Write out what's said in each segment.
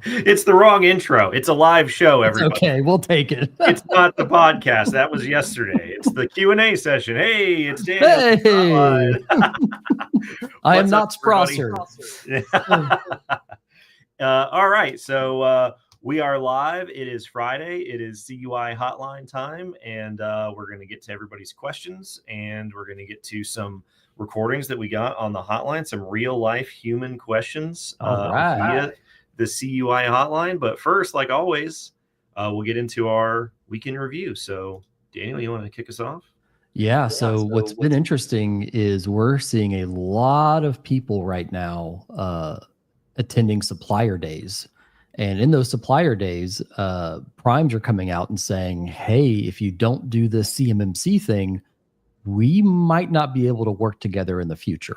It's the wrong intro. It's a live show, It's everybody. okay, we'll take it. It's not the podcast. That was yesterday. It's the Q&A session. Hey, it's Daniel. Hey, I am What's not up, everybody? Sprosser. All right, so we are live. It is Friday. It is CUI Hotline time, and we're going to get to everybody's questions, and we're going to get to some recordings that we got on the hotline, some real-life human questions via the CUI hotline. But first, like always, we'll get into our weekend review. So, Daniel, you want to kick us off? Yeah, so what's been interesting is we're seeing a lot of people right now attending supplier days. And in those supplier days, primes are coming out and saying, hey, if you don't do the CMMC thing, we might not be able to work together in the future.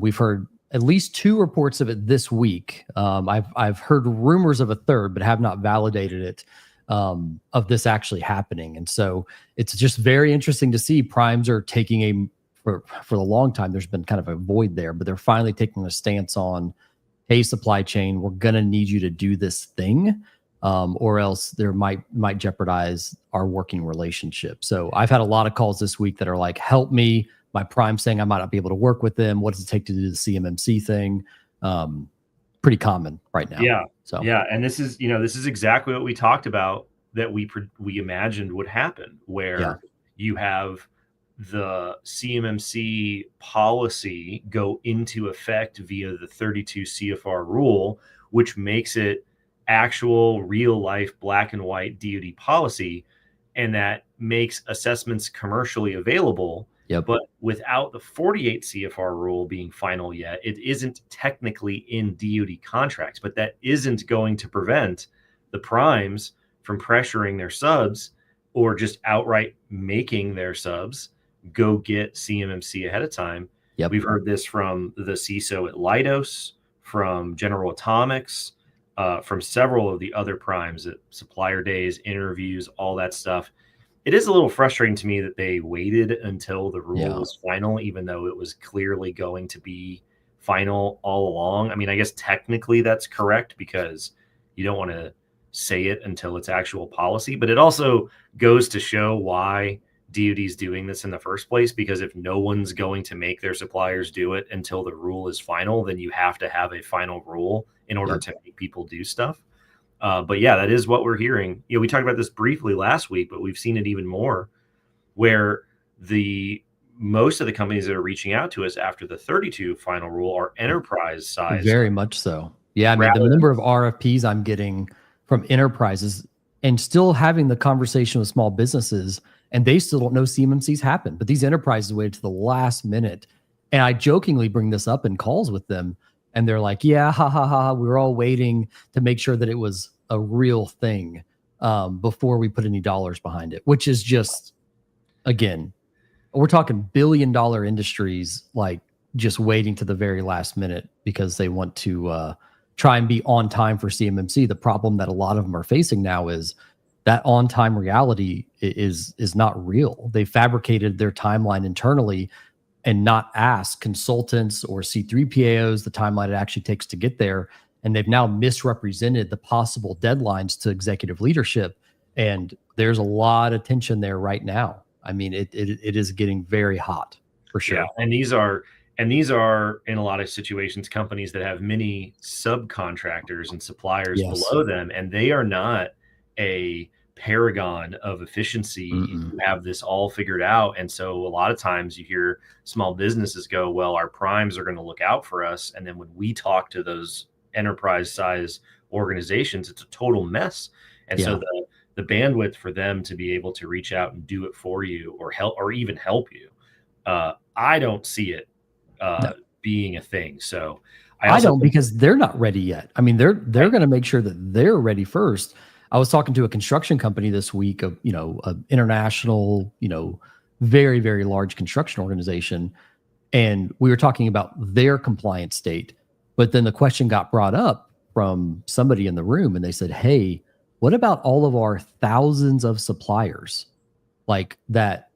We've heard at least 2 reports of it this week. I've heard rumors of a third, but have not validated it, of this actually happening. And so it's just very interesting to see primes are taking for the long time, there's been kind of a void there, but they're finally taking a stance on, hey, supply chain, we're going to need you to do this thing, or else there might jeopardize our working relationship. So I've had a lot of calls this week that are like, help me. My prime saying I might not be able to work with them. What does it take to do the CMMC thing? Pretty common right now. Yeah. So yeah, and this is exactly what we talked about, that we imagined would happen, where you have the CMMC policy go into effect via the 32 CFR rule, which makes it actual real life black and white DoD policy, and that makes assessments commercially available. Yep. But without the 48 CFR rule being final yet, it isn't technically in DoD contracts, but that isn't going to prevent the primes from pressuring their subs or just outright making their subs go get CMMC ahead of time. Yep. We've heard this from the CISO at Leidos, from General Atomics, from several of the other primes at supplier days, interviews, all that stuff. It is a little frustrating to me that they waited until the rule was final, even though it was clearly going to be final all along. I mean, I guess technically that's correct, because you don't want to say it until it's actual policy, but it also goes to show why DoD's doing this in the first place, because if no one's going to make their suppliers do it until the rule is final, then you have to have a final rule in order to make people do stuff. But yeah, that is what we're hearing. We talked about this briefly last week, but we've seen it even more, where most of the companies that are reaching out to us after the 32 final rule are enterprise size. Very much so. Yeah, I mean, the number of RFPs I'm getting from enterprises, and still having the conversation with small businesses, and they still don't know CMMC's happened, but these enterprises waited to the last minute. And I jokingly bring this up in calls with them, and they're like, yeah, ha, ha, ha, we were all waiting to make sure that it was a real thing before we put any dollars behind it, which is just, again, we're talking billion-dollar industries, like just waiting to the very last minute because they want to try and be on time for CMMC. The problem that a lot of them are facing now is that on-time reality is not real. They fabricated their timeline internally and not ask consultants or C3PAOs the timeline it actually takes to get there. And they've now misrepresented the possible deadlines to executive leadership. And there's a lot of tension there right now. I mean, it is getting very hot for sure. Yeah, and these are in a lot of situations companies that have many subcontractors and suppliers below them, and they are not a paragon of efficiency to have this all figured out. And so a lot of times you hear small businesses go, well, our primes are going to look out for us, and then when we talk to those enterprise size organizations, it's a total mess. And so the bandwidth for them to be able to reach out and do it for you, or help, or even help you, I don't see it being a thing. So I don't, because they're not ready yet. I mean, they're going to make sure that they're ready first. I was talking to a construction company this week, of an international, very, very large construction organization, and we were talking about their compliance state. But then the question got brought up from somebody in the room, and they said, hey, what about all of our thousands of suppliers, like that,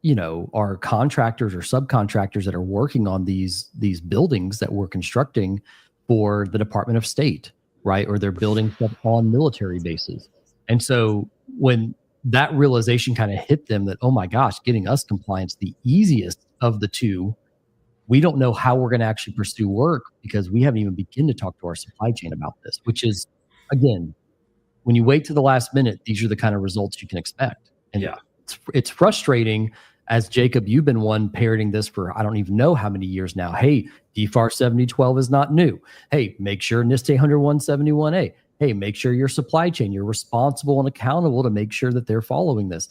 are contractors or subcontractors that are working on these buildings that we're constructing for the Department of State? right? Or they're building stuff on military bases. And so when that realization kind of hit them that, oh my gosh, getting us compliance, the easiest of the two, we don't know how we're going to actually pursue work because we haven't even begun to talk to our supply chain about this, which is, again, when you wait to the last minute, these are the kind of results you can expect. And it's frustrating. As Jacob, you've been one parroting this for I don't even know how many years now. Hey, DFARS 7012 is not new. Hey, make sure NIST 10171A. Hey, make sure your supply chain, you're responsible and accountable to make sure that they're following this.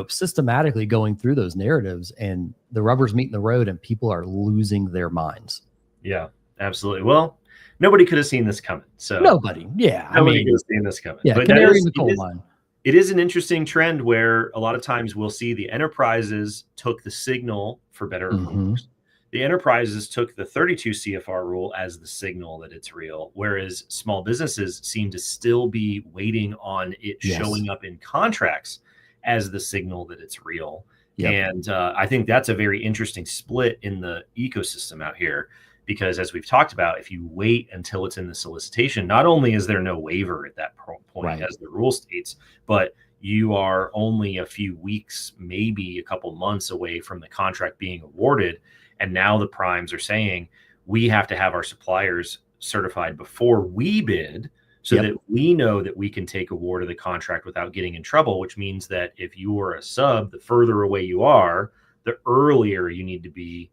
Systematically going through those narratives, and the rubber's meeting the road and people are losing their minds. Yeah, absolutely. Well, nobody could have seen this coming. So nobody could have seen this coming. Yeah, but canary in the coal mine. It is an interesting trend where a lot of times we'll see the enterprises took the signal for better or worse. The enterprises took the 32 CFR rule as the signal that it's real, whereas small businesses seem to still be waiting on it showing up in contracts as the signal that it's real. And I think that's a very interesting split in the ecosystem out here, because as we've talked about, if you wait until it's in the solicitation, not only is there no waiver at that point as the rule states, but you are only a few weeks, maybe a couple months away from the contract being awarded. And now the primes are saying we have to have our suppliers certified before we bid so that we know that we can take award of the contract without getting in trouble, which means that if you are a sub, the further away you are, the earlier you need to be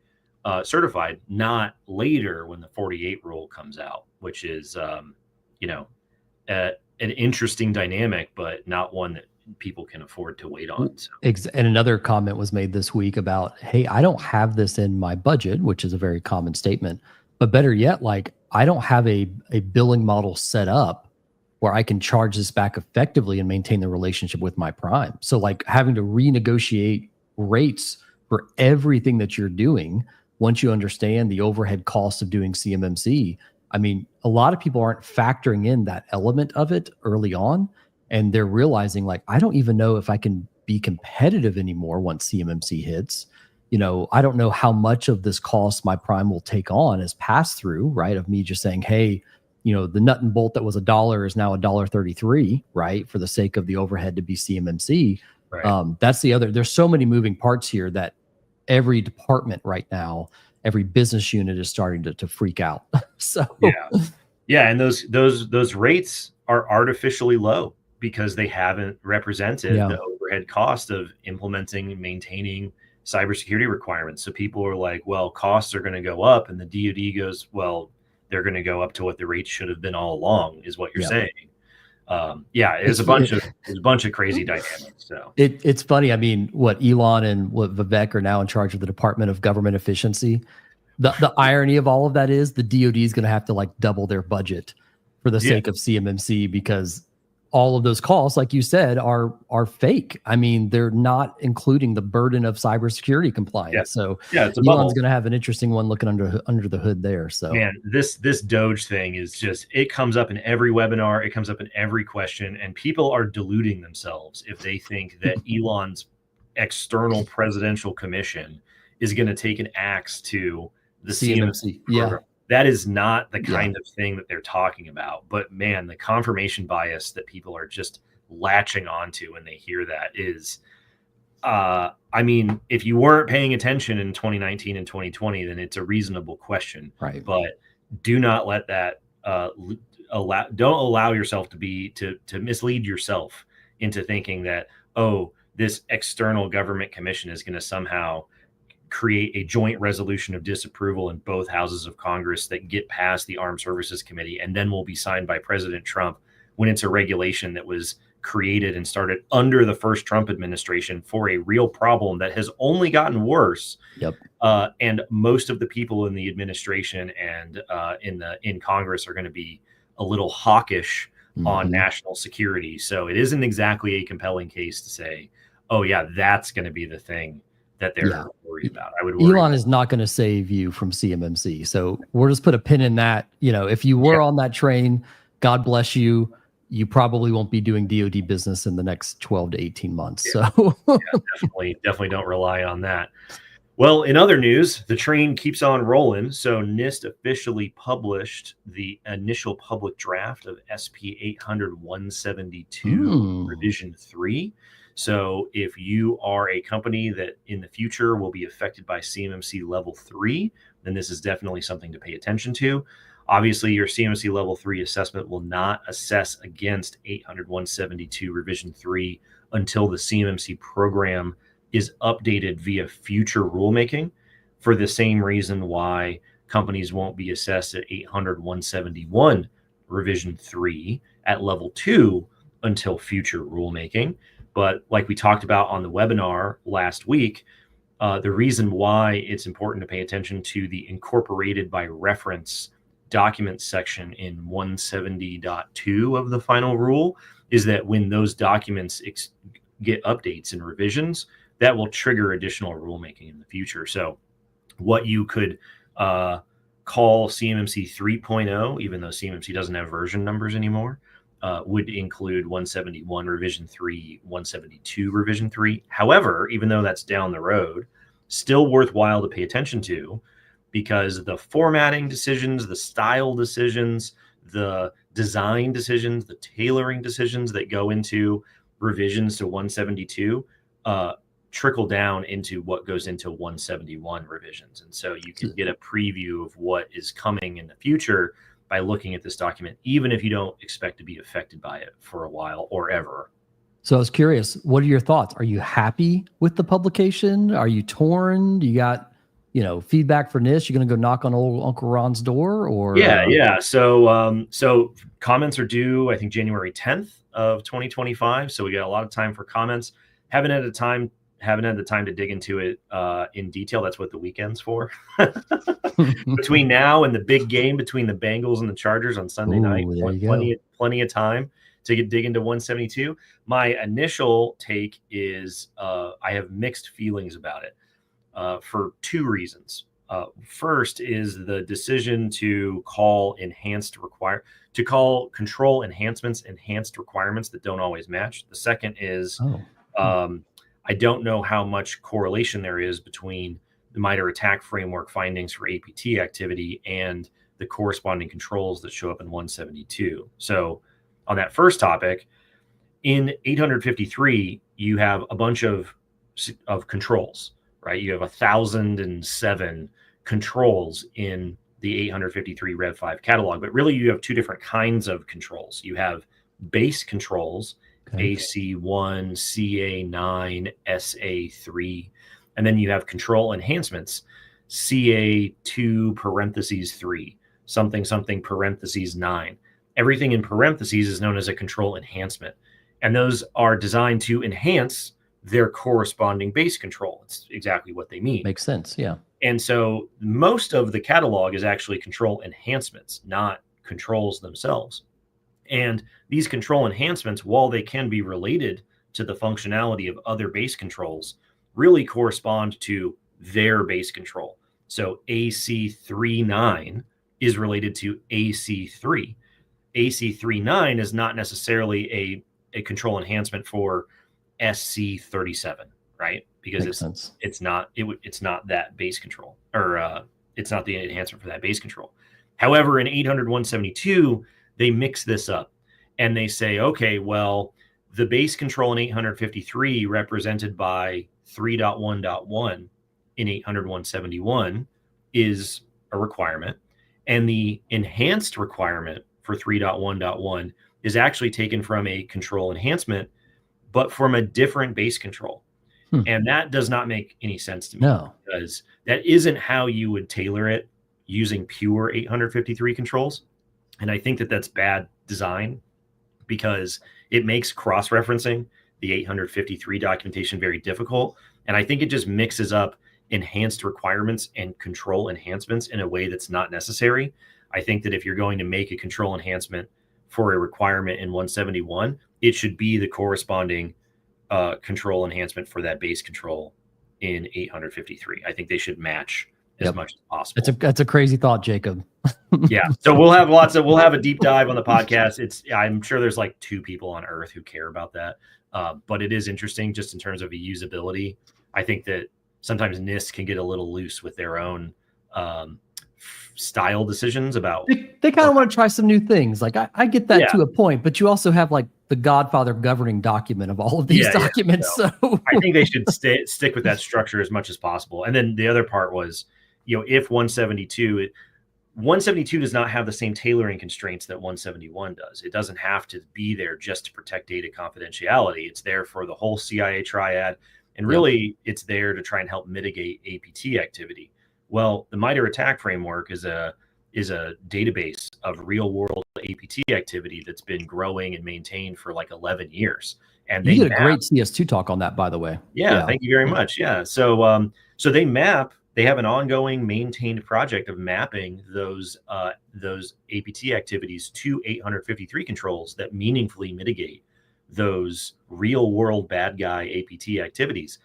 certified, not later when the 48 rule comes out, which is, an interesting dynamic, but not one that people can afford to wait on. So. And another comment was made this week about, hey, I don't have this in my budget, which is a very common statement, but better yet, like I don't have a billing model set up where I can charge this back effectively and maintain the relationship with my prime. So like having to renegotiate rates for everything that you're doing once you understand the overhead costs of doing CMMC. I mean, a lot of people aren't factoring in that element of it early on, and they're realizing like, I don't even know if I can be competitive anymore once CMMC hits. I don't know how much of this cost my prime will take on as pass through, right? Of me just saying, hey, the nut and bolt that was $1 is now $1.33, right? For the sake of the overhead to be CMMC. Right. That's the other, there's so many moving parts here that every department right now, every business unit is starting to freak out. So and those rates are artificially low because they haven't represented the overhead cost of implementing and maintaining cybersecurity requirements. So people are like, well, costs are going to go up, and the DoD goes, well, they're going to go up to what the rates should have been all along, is what you're saying. It's a bunch of crazy dynamics. So it's funny. I mean, what Elon and what Vivek are now in charge of the Department of Government Efficiency. The irony of all of that is the DoD is going to have to like double their budget for the sake of CMMC, because all of those costs, like you said, are fake. I mean, they're not including the burden of cybersecurity compliance. So it's Elon's going to have an interesting one looking under the hood there. So man, this Doge thing is just, it comes up in every webinar, it comes up in every question, and people are deluding themselves if they think that Elon's external presidential commission is going to take an axe to the CMMC program. That is not the kind of thing that they're talking about. But man, the confirmation bias that people are just latching onto when they hear that is, I mean, if you weren't paying attention in 2019 and 2020, then it's a reasonable question. Right. But do not let that don't allow yourself to mislead yourself into thinking that, oh, this external government commission is going to somehow create a joint resolution of disapproval in both houses of Congress that get past the Armed Services Committee and then will be signed by President Trump, when it's a regulation that was created and started under the first Trump administration for a real problem that has only gotten worse. And most of the people in the administration and in Congress are going to be a little hawkish on national security. So it isn't exactly a compelling case to say, oh yeah, that's going to be the thing that they're worried about. I would worry. Elon is not going to save you from CMMC. So we'll just put a pin in that. If you were on that train, God bless you. You probably won't be doing DoD business in the next 12 to 18 months. So definitely don't rely on that. Well, in other news, the train keeps on rolling. So NIST officially published the initial public draft of SP 800-172 Revision 3. So if you are a company that in the future will be affected by CMMC Level 3, then this is definitely something to pay attention to. Obviously, your CMMC Level 3 assessment will not assess against 800-172 Revision 3 until the CMMC program is updated via future rulemaking, for the same reason why companies won't be assessed at 800-171 Revision 3 at Level 2 until future rulemaking. But like we talked about on the webinar last week, the reason why it's important to pay attention to the incorporated by reference document section in 170.2 of the final rule is that when those documents get updates and revisions, that will trigger additional rulemaking in the future. So what you could call CMMC 3.0, even though CMMC doesn't have version numbers anymore, would include 171 Revision 3, 172 Revision 3. However, even though that's down the road, still worthwhile to pay attention to, because the formatting decisions, the style decisions, the design decisions, the tailoring decisions that go into revisions to 172 trickle down into what goes into 171 revisions. And so you can get a preview of what is coming in the future by looking at this document, even if you don't expect to be affected by it for a while or ever. So I was curious, what are your thoughts? Are you happy with the publication? Are you torn? Do you got, feedback for NIST? You're going to go knock on old Uncle Ron's door, or? Yeah. So comments are due, I think, January 10th of 2025. So we got a lot of time for comments. Haven't had the time to dig into it in detail. That's what the weekend's for. Between now and the big game between the Bengals and the Chargers on Sunday night, plenty of time to dig into 172. My initial take is I have mixed feelings about it for two reasons. First is the decision to call control enhancements enhanced requirements that don't always match. The second is I don't know how much correlation there is between the MITRE ATT&CK framework findings for APT activity and the corresponding controls that show up in 172. So on that first topic, in 853, you have a bunch of controls, right? You have 1,007 controls in the 853 Rev 5 catalog, but really you have two different kinds of controls. You have base controls, AC1, CA9, SA3, and then you have control enhancements, CA2 parentheses 3, something parentheses 9. Everything in parentheses is known as a control enhancement, and those are designed to enhance their corresponding base control. It's exactly what they mean. Makes sense, yeah. And so most of the catalog is actually control enhancements, not controls themselves. And these control enhancements, while they can be related to the functionality of other base controls, really correspond to their base control. So AC39 is related to AC3. AC39 is not necessarily a control enhancement for SC37, right? Because it's not that base control, or it's not the enhancement for that base control. However, in 800-172, they mix this up and they say, okay, well, the base control in 853 represented by 3.1.1 in 800-171 is a requirement, and the enhanced requirement for 3.1.1 is actually taken from a control enhancement, but from a different base control. And that does not make any sense to me, because that isn't how you would tailor it using pure 853 controls. And I think that that's bad design, because it makes cross-referencing the 853 documentation very difficult. And I think it just mixes up enhanced requirements and control enhancements in a way that's not necessary. I think that if you're going to make a control enhancement for a requirement in 171, it should be the corresponding control enhancement for that base control in 853. I think they should match as much as possible. That's a crazy thought, Jacob. Yeah. So we'll have a deep dive on the podcast. I'm sure there's like 2 people on earth who care about that. But it is interesting just in terms of a usability. I think that sometimes NIST can get a little loose with their own style decisions about. They kind of want to try some new things. Like I get that to a point, but you also have like the Godfather governing document of all of these documents. So I think they should stick with that structure as much as possible. And then the other part was, if 172 does not have the same tailoring constraints that 171 does. It doesn't have to be there just to protect data confidentiality. It's there for the whole CIA triad. And really, it's there to try and help mitigate APT activity. Well, the MITRE ATT&CK framework is a database of real world APT activity that's been growing and maintained for like 11 years. And you did a great CS2 talk on that, by the way. Yeah. Thank you very much. Yeah. So, so they have an ongoing maintained project of mapping those APT activities to 853 controls that meaningfully mitigate those real world bad guy APT activities.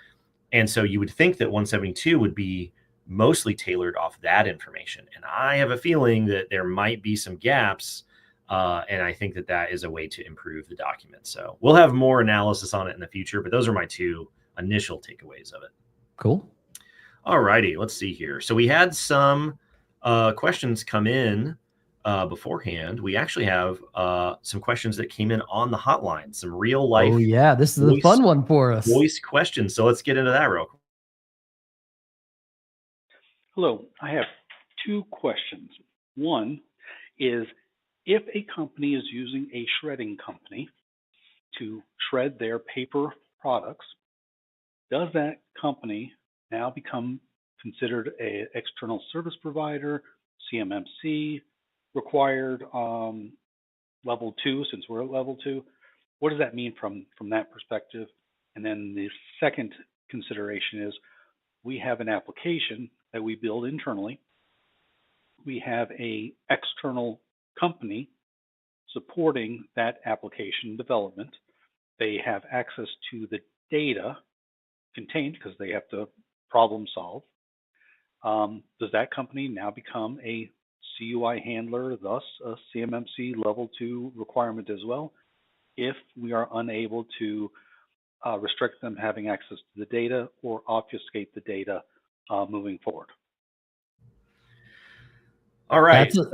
And so you would think that 172 would be mostly tailored off that information. And I have a feeling that there might be some gaps. And I think that is a way to improve the document. So we'll have more analysis on it in the future, but those are my two initial takeaways of it. Cool. All righty, let's see here. So we had some questions come in beforehand. We actually have some questions that came in on the hotline, some real life. Oh yeah, this is a fun one for us. Voice questions. So let's get into that real quick. Hello, I have two questions. One is, if a company is using a shredding company to shred their paper products, does that company now become considered an external service provider, CMMC, required level 2, since we're at level 2? What does that mean from that perspective? And then the second consideration is, we have an application that we build internally. We have an external company supporting that application development. They have access to the data contained because they have to problem solve. Does that company now become a CUI handler, thus a CMMC level 2 requirement as well, if we are unable to restrict them having access to the data or obfuscate the data moving forward? All right. So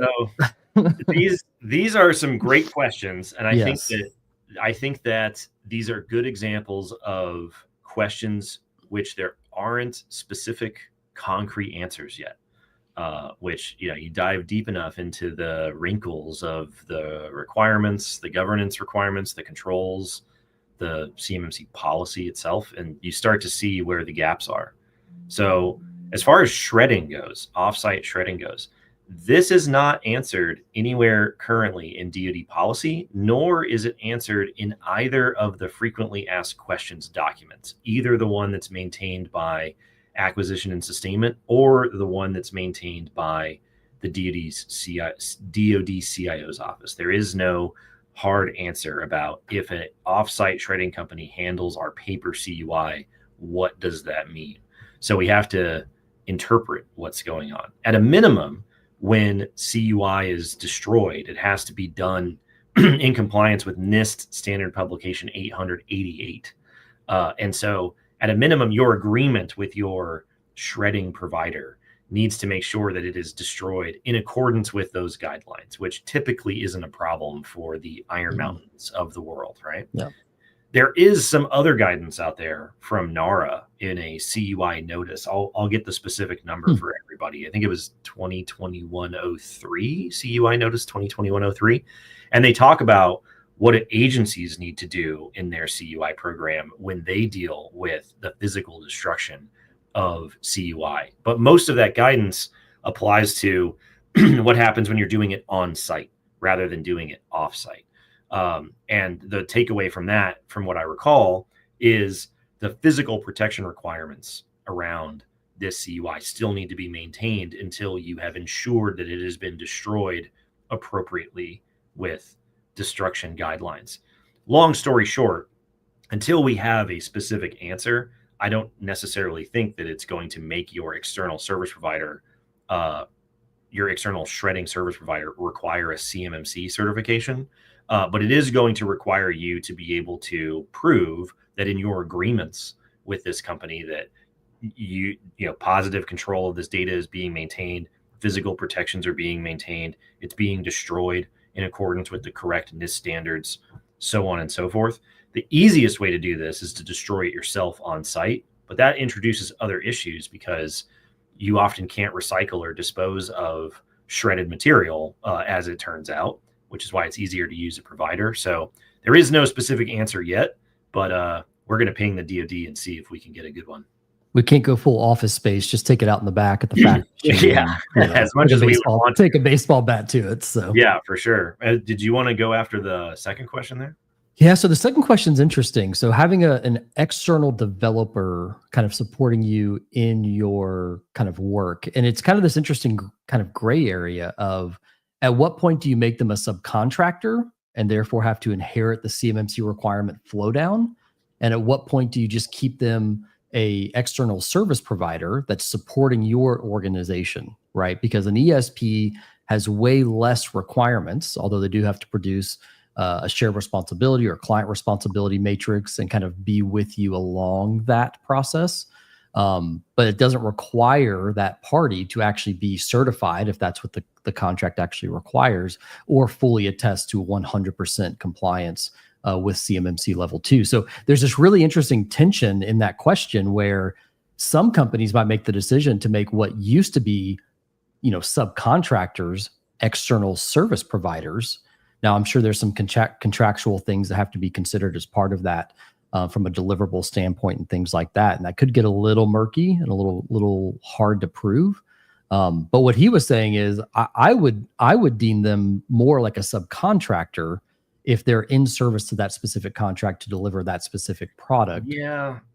these are some great questions, and I think that these are good examples of questions which there aren't specific concrete answers yet. Which you dive deep enough into the wrinkles of the requirements, the governance requirements, the controls, the CMMC policy itself, and you start to see where the gaps are. So as far as shredding goes, offsite shredding goes, this is not answered anywhere currently in DoD policy, nor is it answered in either of the frequently asked questions documents, either the one that's maintained by Acquisition and Sustainment or the one that's maintained by the DoD CIO's office. There is no hard answer about, if an offsite shredding company handles our paper CUI, what does that mean? So we have to interpret what's going on. At a minimum, when CUI is destroyed, it has to be done in compliance with NIST standard publication 888. And so at a minimum, your agreement with your shredding provider needs to make sure that it is destroyed in accordance with those guidelines, which typically isn't a problem for the Iron Mountains of the world, right? Yeah. There is some other guidance out there from NARA in a CUI notice. I'll get the specific number for everybody. I think it was 2021-03, CUI notice 2021-03. And they talk about what agencies need to do in their CUI program when they deal with the physical destruction of CUI. But most of that guidance applies to what happens when you're doing it on site rather than doing it off site. And the takeaway from that, from what I recall, is the physical protection requirements around this CUI still need to be maintained until you have ensured that it has been destroyed appropriately with destruction guidelines. Long story short, until we have a specific answer, I don't necessarily think that it's going to make your external service provider, your external shredding service provider, require a CMMC certification. But it is going to require you to be able to prove that in your agreements with this company that positive control of this data is being maintained, physical protections are being maintained, it's being destroyed in accordance with the correct NIST standards, so on and so forth. The easiest way to do this is to destroy it yourself on site, but that introduces other issues because you often can't recycle or dispose of shredded material, as it turns out, which is why it's easier to use a provider. So there is no specific answer yet, but we're going to ping the DoD and see if we can get a good one. We can't go full Office Space. Just take it out in the back at the factory. Yeah, as much as we want. Take a baseball bat to it. So yeah, for sure. Did you want to go after the second question there? Yeah. So the second question is interesting. So having an external developer kind of supporting you in your kind of work, and it's kind of this interesting kind of gray area of at what point do you make them a subcontractor and therefore have to inherit the CMMC requirement flow down? And at what point do you just keep them a external service provider that's supporting your organization, right? Because an ESP has way less requirements, although they do have to produce a shared responsibility or client responsibility matrix and kind of be with you along that process. But it doesn't require that party to actually be certified if that's what the contract actually requires, or fully attest to 100% compliance with CMMC level 2. So there's this really interesting tension in that question where some companies might make the decision to make what used to be, subcontractors, external service providers. Now, I'm sure there's some contractual things that have to be considered as part of that from a deliverable standpoint and things like that. And that could get a little murky and a little hard to prove. But what he was saying is I would deem them more like a subcontractor if they're in service to that specific contract to deliver that specific product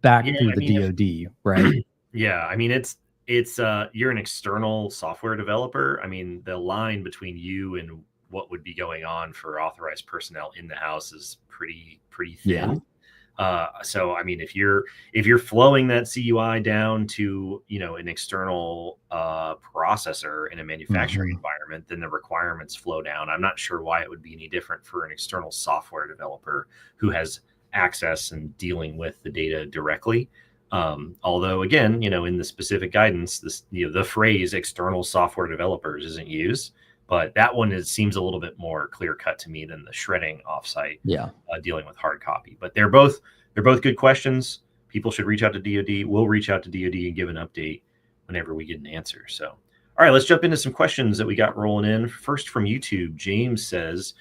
back through the DoD, right? Yeah. I mean, it's you're an external software developer. I mean, the line between you and what would be going on for authorized personnel in the house is pretty thin. So, I mean, if you're flowing that CUI down to, an external processor in a manufacturing environment, then the requirements flow down. I'm not sure why it would be any different for an external software developer who has access and dealing with the data directly. Although, again, in the specific guidance, the phrase external software developers isn't used. But that one seems a little bit more clear cut to me than the shredding offsite, dealing with hard copy. But they're both good questions. People should reach out to DoD. We'll reach out to DoD and give an update whenever we get an answer. So, all right, let's jump into some questions that we got rolling in. First from YouTube, James says,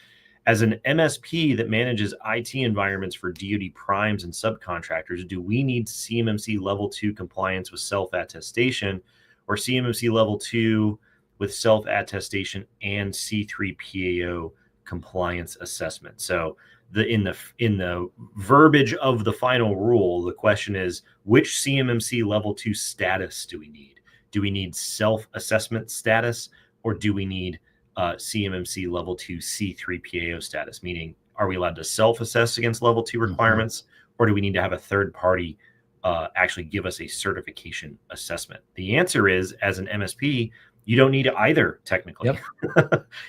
as an MSP that manages IT environments for DoD primes and subcontractors, do we need CMMC level 2 compliance with self-attestation or CMMC level 2 with self-attestation and C3PAO compliance assessment? So in the verbiage of the final rule, the question is, which CMMC level 2 status do we need? Do we need self-assessment status, or do we need CMMC level 2 C3PAO status? Meaning, are we allowed to self-assess against level 2 requirements, or do we need to have a third party actually give us a certification assessment? The answer is, as an MSP, you don't need either technically.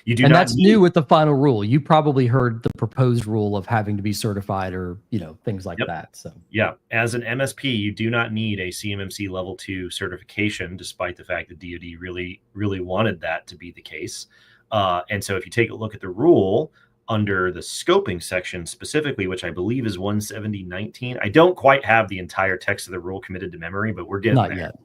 You do, and that's new with the final rule. You probably heard the proposed rule of having to be certified or things like that. So as an MSP, you do not need a CMMC level 2 certification, despite the fact that DoD really wanted that to be the case. And so if you take a look at the rule under the scoping section specifically, which I believe is 170.19, I don't quite have the entire text of the rule committed to memory, but we're getting not there. Yet.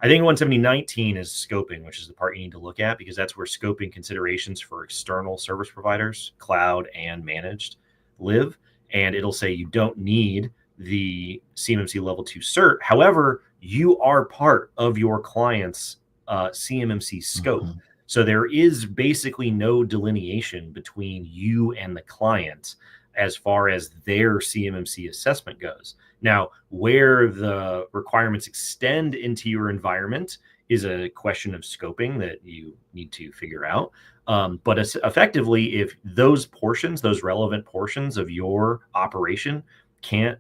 I think 170.19 is scoping, which is the part you need to look at, because that's where scoping considerations for external service providers, cloud and managed, live. And it'll say you don't need the CMMC level 2 cert. However, you are part of your client's CMMC scope. So there is basically no delineation between you and the client as far as their CMMC assessment goes. Now, where the requirements extend into your environment is a question of scoping that you need to figure out. But effectively, if those relevant portions of your operation can't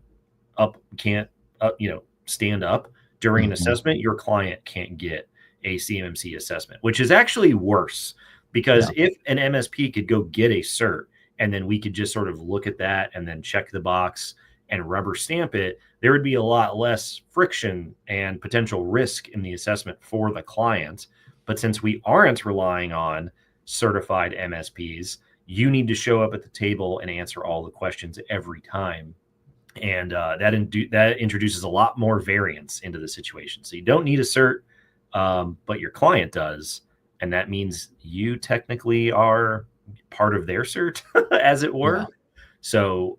stand up during an assessment, your client can't get a CMMC assessment, which is actually worse, because if an MSP could go get a cert and then we could just sort of look at that and then check the box and rubber stamp it, there would be a lot less friction and potential risk in the assessment for the client. But since we aren't relying on certified MSPs, you need to show up at the table and answer all the questions every time. And that introduces a lot more variance into the situation. So you don't need a cert, but your client does. And that means you technically are part of their cert, as it were. Yeah. So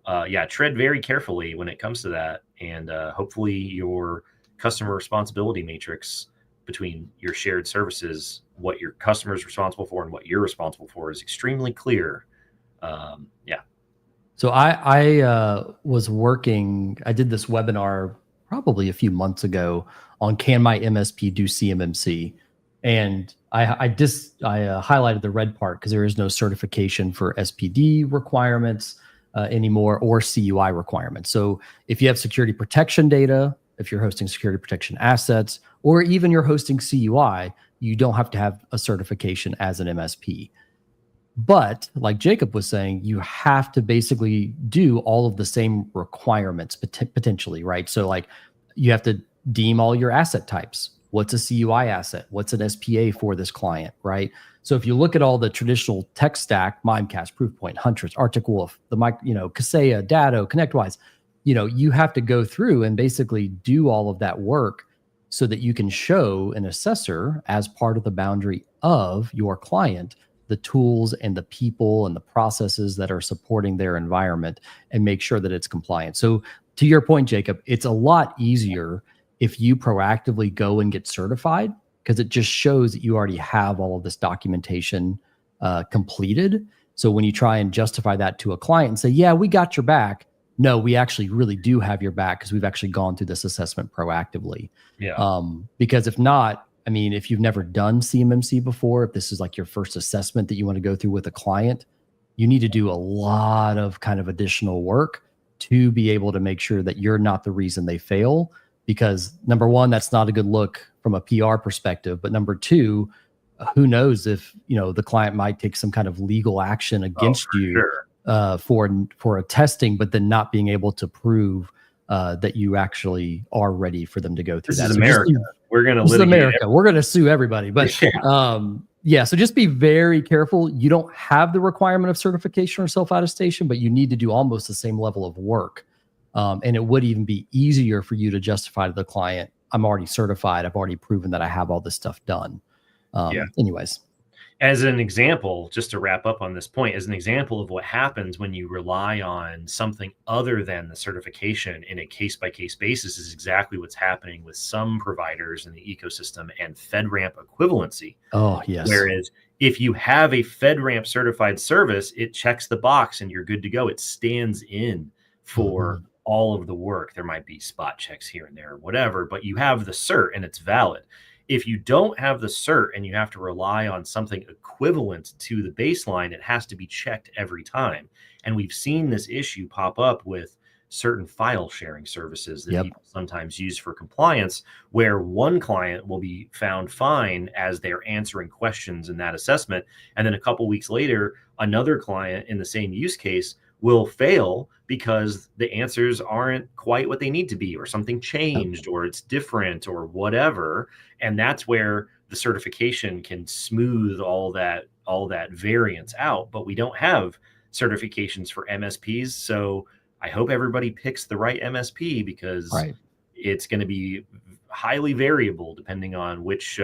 tread very carefully when it comes to that. And hopefully your customer responsibility matrix between your shared services, what your customer is responsible for and what you're responsible for, is extremely clear. So I was working, I did this webinar probably a few months ago on can my MSP do CMMC? And I highlighted the red part because there is no certification for SPD requirements anymore, or CUI requirements. So if you have security protection data, if you're hosting security protection assets, or even you're hosting CUI, you don't have to have a certification as an MSP. But like Jacob was saying, you have to basically do all of the same requirements potentially, right? So like you have to deem all your asset types. What's a CUI asset? What's an SPA for this client, right? So if you look at all the traditional tech stack, Mimecast, Proofpoint, Huntress, Arctic Wolf, Kaseya, Datto, ConnectWise, you have to go through and basically do all of that work so that you can show an assessor, as part of the boundary of your client, the tools and the people and the processes that are supporting their environment, and make sure that it's compliant. So to your point, Jacob, it's a lot easier if you proactively go and get certified, because it just shows that you already have all of this documentation completed. So when you try and justify that to a client and say, yeah, we got your back. No, we actually really do have your back because we've actually gone through this assessment proactively. Yeah. Because if not, I mean, if you've never done CMMC before, if this is like your first assessment that you want to go through with a client, you need to do a lot of kind of additional work to be able to make sure that you're not the reason they fail. Because number one, that's not a good look from a PR perspective. But number two, who knows if, the client might take some kind of legal action against you for a testing, but then not being able to prove that you actually are ready for them to go through that. This is America. We're going to litigate. America. We're going to sue everybody. But so just be very careful. You don't have the requirement of certification or self-attestation, but you need to do almost the same level of work. And it would even be easier for you to justify to the client, I'm already certified. I've already proven that I have all this stuff done. Anyways. As an example, just to wrap up on this point, as an example of what happens when you rely on something other than the certification in a case-by-case basis, is exactly what's happening with some providers in the ecosystem and FedRAMP equivalency. Oh, yes. Whereas if you have a FedRAMP certified service, it checks the box and you're good to go. It stands in for all of the work. There might be spot checks here and there or whatever, but you have the cert and it's valid. If you don't have the cert and you have to rely on something equivalent to the baseline, it has to be checked every time. And we've seen this issue pop up with certain file sharing services that people sometimes use for compliance, where one client will be found fine as they're answering questions in that assessment. And then a couple weeks later, another client in the same use case will fail because the answers aren't quite what they need to be, or something changed, or it's different, or whatever. And that's where the certification can smooth all that variance out. But we don't have certifications for MSPs. So I hope everybody picks the right MSP, because it's going to be highly variable depending on which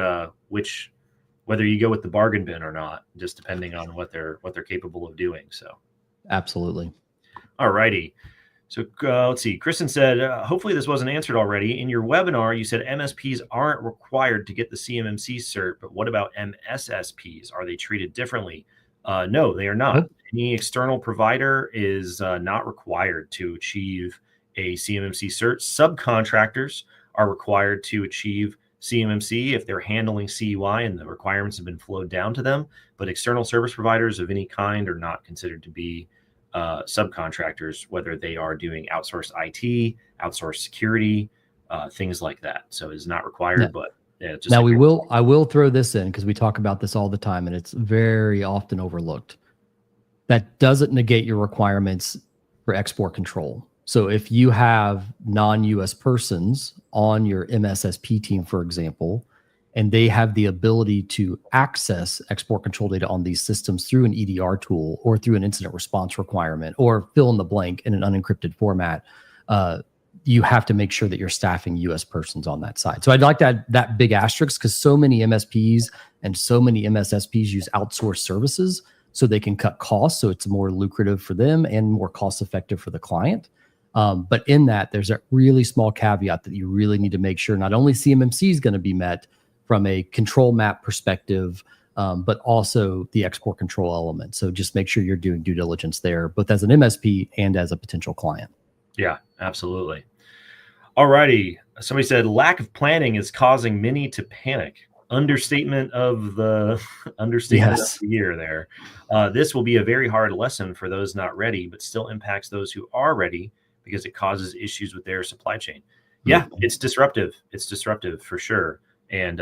whether you go with the bargain bin or not, just depending on what they're capable of doing. So absolutely. All righty. So let's see. Kristen said, hopefully this wasn't answered already. In your webinar, you said MSPs aren't required to get the CMMC cert, but what about MSSPs? Are they treated differently? No, they are not. Any external provider is not required to achieve a CMMC cert. Subcontractors are required to achieve CMMC if they're handling CUI and the requirements have been flowed down to them. But external service providers of any kind are not considered to be subcontractors, whether they are doing outsourced IT, outsourced security, things like that. So it's not required, but just now I will throw this in because we talk about this all the time and it's very often overlooked. That doesn't negate your requirements for export control. So if you have non-US persons on your MSSP team, for example, and they have the ability to access export control data on these systems through an EDR tool or through an incident response requirement or fill in the blank in an unencrypted format, you have to make sure that you're staffing US persons on that side. So I'd like to add that big asterisk because so many MSPs and so many MSSPs use outsourced services so they can cut costs. So it's more lucrative for them and more cost effective for the client. But in that, there's a really small caveat that you really need to make sure not only CMMC is going to be met from a control map perspective, but also the export control element. So just make sure you're doing due diligence there, both as an MSP and as a potential client. Yeah, absolutely. All righty. Somebody said lack of planning is causing many to panic. Understatement of the understatement of the year there. This will be a very hard lesson for those not ready, but still impacts those who are ready because it causes issues with their supply chain. Yeah, it's disruptive. It's disruptive for sure. And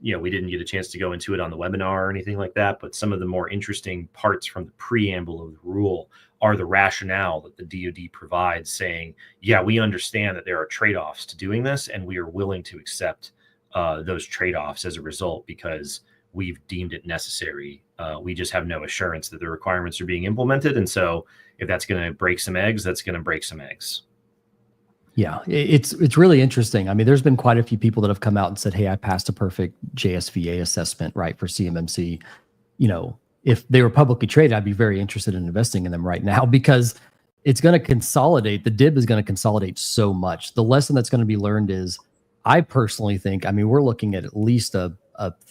we didn't get a chance to go into it on the webinar or anything like that, but some of the more interesting parts from the preamble of the rule are the rationale that the DoD provides saying, yeah, we understand that there are trade-offs to doing this, and we are willing to accept those trade-offs as a result because we've deemed it necessary. We just have no assurance that the requirements are being implemented. And so if that's going to break some eggs, that's going to break some eggs. Yeah, it's really interesting. I mean, there's been quite a few people that have come out and said, hey, I passed a perfect JSVA assessment, right, for CMMC. If they were publicly traded, I'd be very interested in investing in them right now because it's going to consolidate. The DIB is going to consolidate so much. The lesson that's going to be learned is, I personally think, we're looking at least a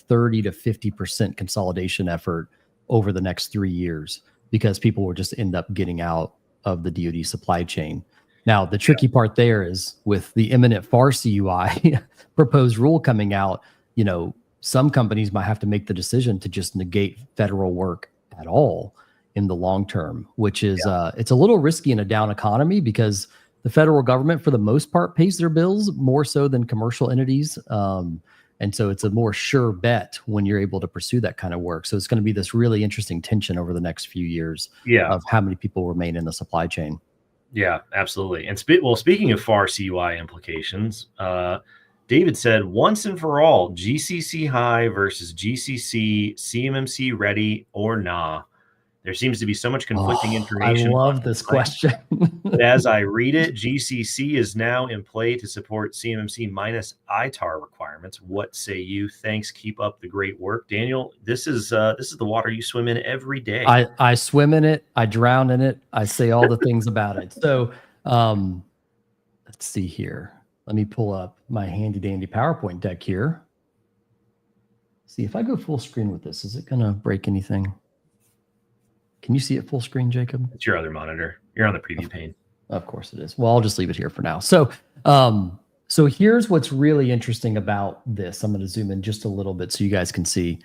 30 to 50% consolidation effort over the next 3 years because people will just end up getting out of the DoD supply chain. Now, the tricky part there is with the imminent FARS CUI proposed rule coming out, some companies might have to make the decision to just negate federal work at all in the long term, which is it's a little risky in a down economy because the federal government, for the most part, pays their bills more so than commercial entities. And so it's a more sure bet when you're able to pursue that kind of work. So it's going to be this really interesting tension over the next few years of how many people remain in the supply chain. Yeah, absolutely. And speaking of FARS CUI implications, David said, once and for all, GCC high versus GCC, CMMC ready or nah? There seems to be so much conflicting information. I love this question. As I read it, GCC is now in play to support CMMC minus ITAR requirements. What say you? Thanks. Keep up the great work. Daniel, this is the water you swim in every day. I swim in it. I drown in it. I say all the things about it. So let's see here. Let me pull up my handy dandy PowerPoint deck here. See if I go full screen with this, is it going to break anything? Can you see it full screen, Jacob? It's your other monitor. You're on the preview pane. Of course it is. Well, I'll just leave it here for now. So here's what's really interesting about this. I'm going to zoom in just a little bit so you guys can see.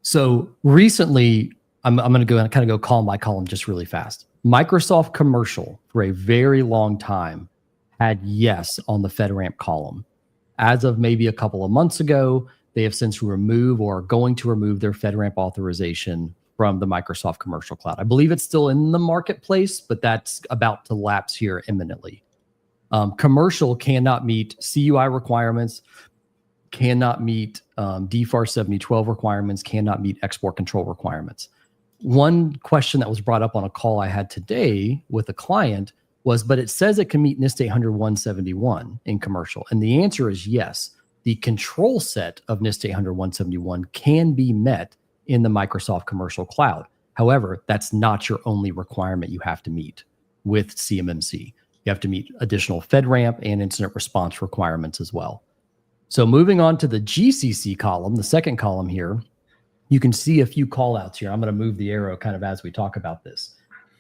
So recently, I'm going to go and kind of go column by column just really fast. Microsoft Commercial for a very long time had yes on the FedRAMP column. As of maybe a couple of months ago, they have since removed or are going to remove their FedRAMP authorization from the Microsoft Commercial Cloud. I believe it's still in the marketplace, but that's about to lapse here imminently. Commercial cannot meet CUI requirements, cannot meet DFARS 7012 requirements, cannot meet export control requirements. One question that was brought up on a call I had today with a client was, but it says it can meet NIST 800-171 in commercial. And the answer is yes. The control set of NIST 800-171 can be met in the Microsoft Commercial Cloud. However, that's not your only requirement you have to meet with CMMC. You have to meet additional FedRAMP and incident response requirements as well. So moving on to the GCC column, the second column here, you can see a few call outs here. I'm going to move the arrow kind of as we talk about this.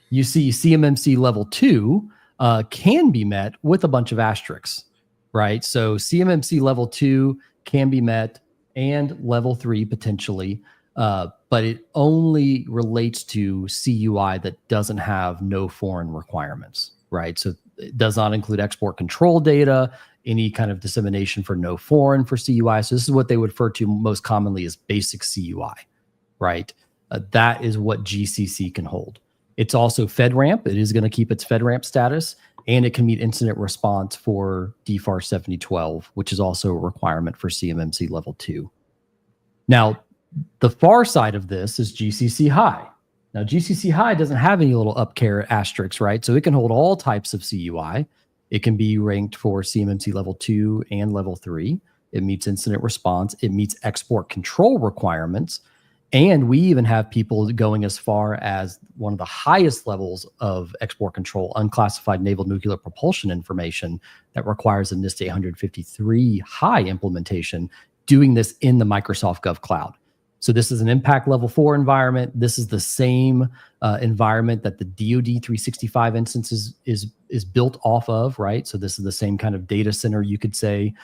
You see CMMC level 2 can be met with a bunch of asterisks, right? So CMMC level 2 can be met and level 3 potentially, but it only relates to CUI that doesn't have no foreign requirements, right? So it does not include export control data, any kind of dissemination for no foreign for CUI. So this is what they would refer to most commonly as basic CUI, right? That is what GCC can hold. It's also FedRAMP. It is going to keep its FedRAMP status, and it can meet incident response for DFARS 7012, which is also a requirement for CMMC level 2. Now, the far side of this is GCC high. Now, GCC high doesn't have any little up asterisks, right? So it can hold all types of CUI. It can be ranked for CMMC level 2 and level 3. It meets incident response. It meets export control requirements. And we even have people going as far as one of the highest levels of export control, unclassified naval nuclear propulsion information that requires a NIST 853 high implementation, doing this in the Microsoft Gov Cloud. So this is an impact level 4 environment. This is the same environment that the DoD 365 instance is built off of, right? So this is the same kind of data center, you could say,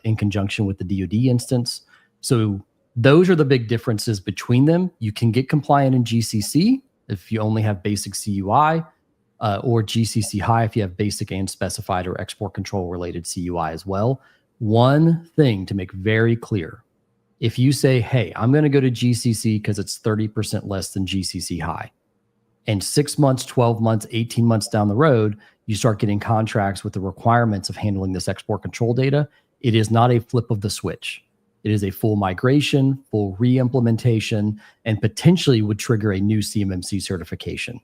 in conjunction with the DoD instance. So those are the big differences between them. You can get compliant in GCC if you only have basic CUI, or GCC high if you have basic and specified or export control related CUI as well. One thing to make very clear: if you say, hey, I'm going to go to GCC because it's 30% less than GCC high, and 6 months, 12 months, 18 months down the road, you start getting contracts with the requirements of handling this export control data, it is not a flip of the switch. It is a full migration, full re-implementation, and potentially would trigger a new CMMC certification.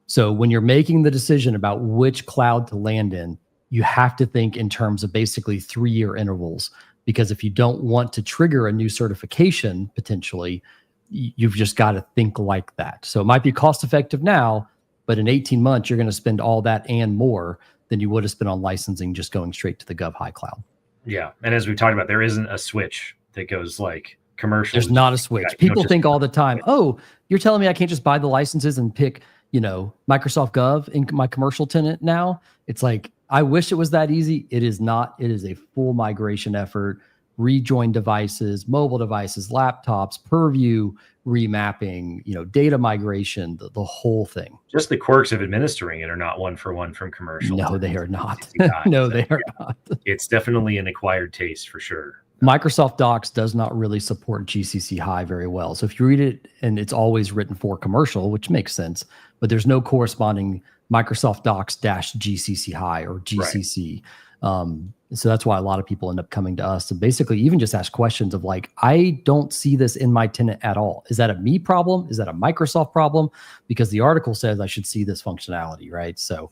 So when you're making the decision about which cloud to land in, you have to think in terms of basically 3-year intervals, because if you don't want to trigger a new certification, potentially, you've just got to think like that. So it might be cost effective now, but in 18 months, you're going to spend all that and more than you would have spent on licensing just going straight to the Gov High cloud. Yeah. And as we've talked about, there isn't a switch that goes like commercial. There's not a switch. People think all the time, oh, you're telling me I can't just buy the licenses and pick, Microsoft Gov in my commercial tenant now? It's like, I wish it was that easy. It is not. It is a full migration effort, rejoin devices, mobile devices, laptops, purview remapping, data migration, the whole thing. Just the quirks of administering it are not one for one from commercial. No, they are not. No, they are not. It's definitely an acquired taste for sure. Microsoft Docs does not really support GCC high very well. So if you read it, and it's always written for commercial, which makes sense, but there's no corresponding Microsoft Docs -GCC high or GCC. Right. So that's why a lot of people end up coming to us to basically even just ask questions of like, I don't see this in my tenant at all. Is that a me problem? Is that a Microsoft problem? Because the article says I should see this functionality, right? So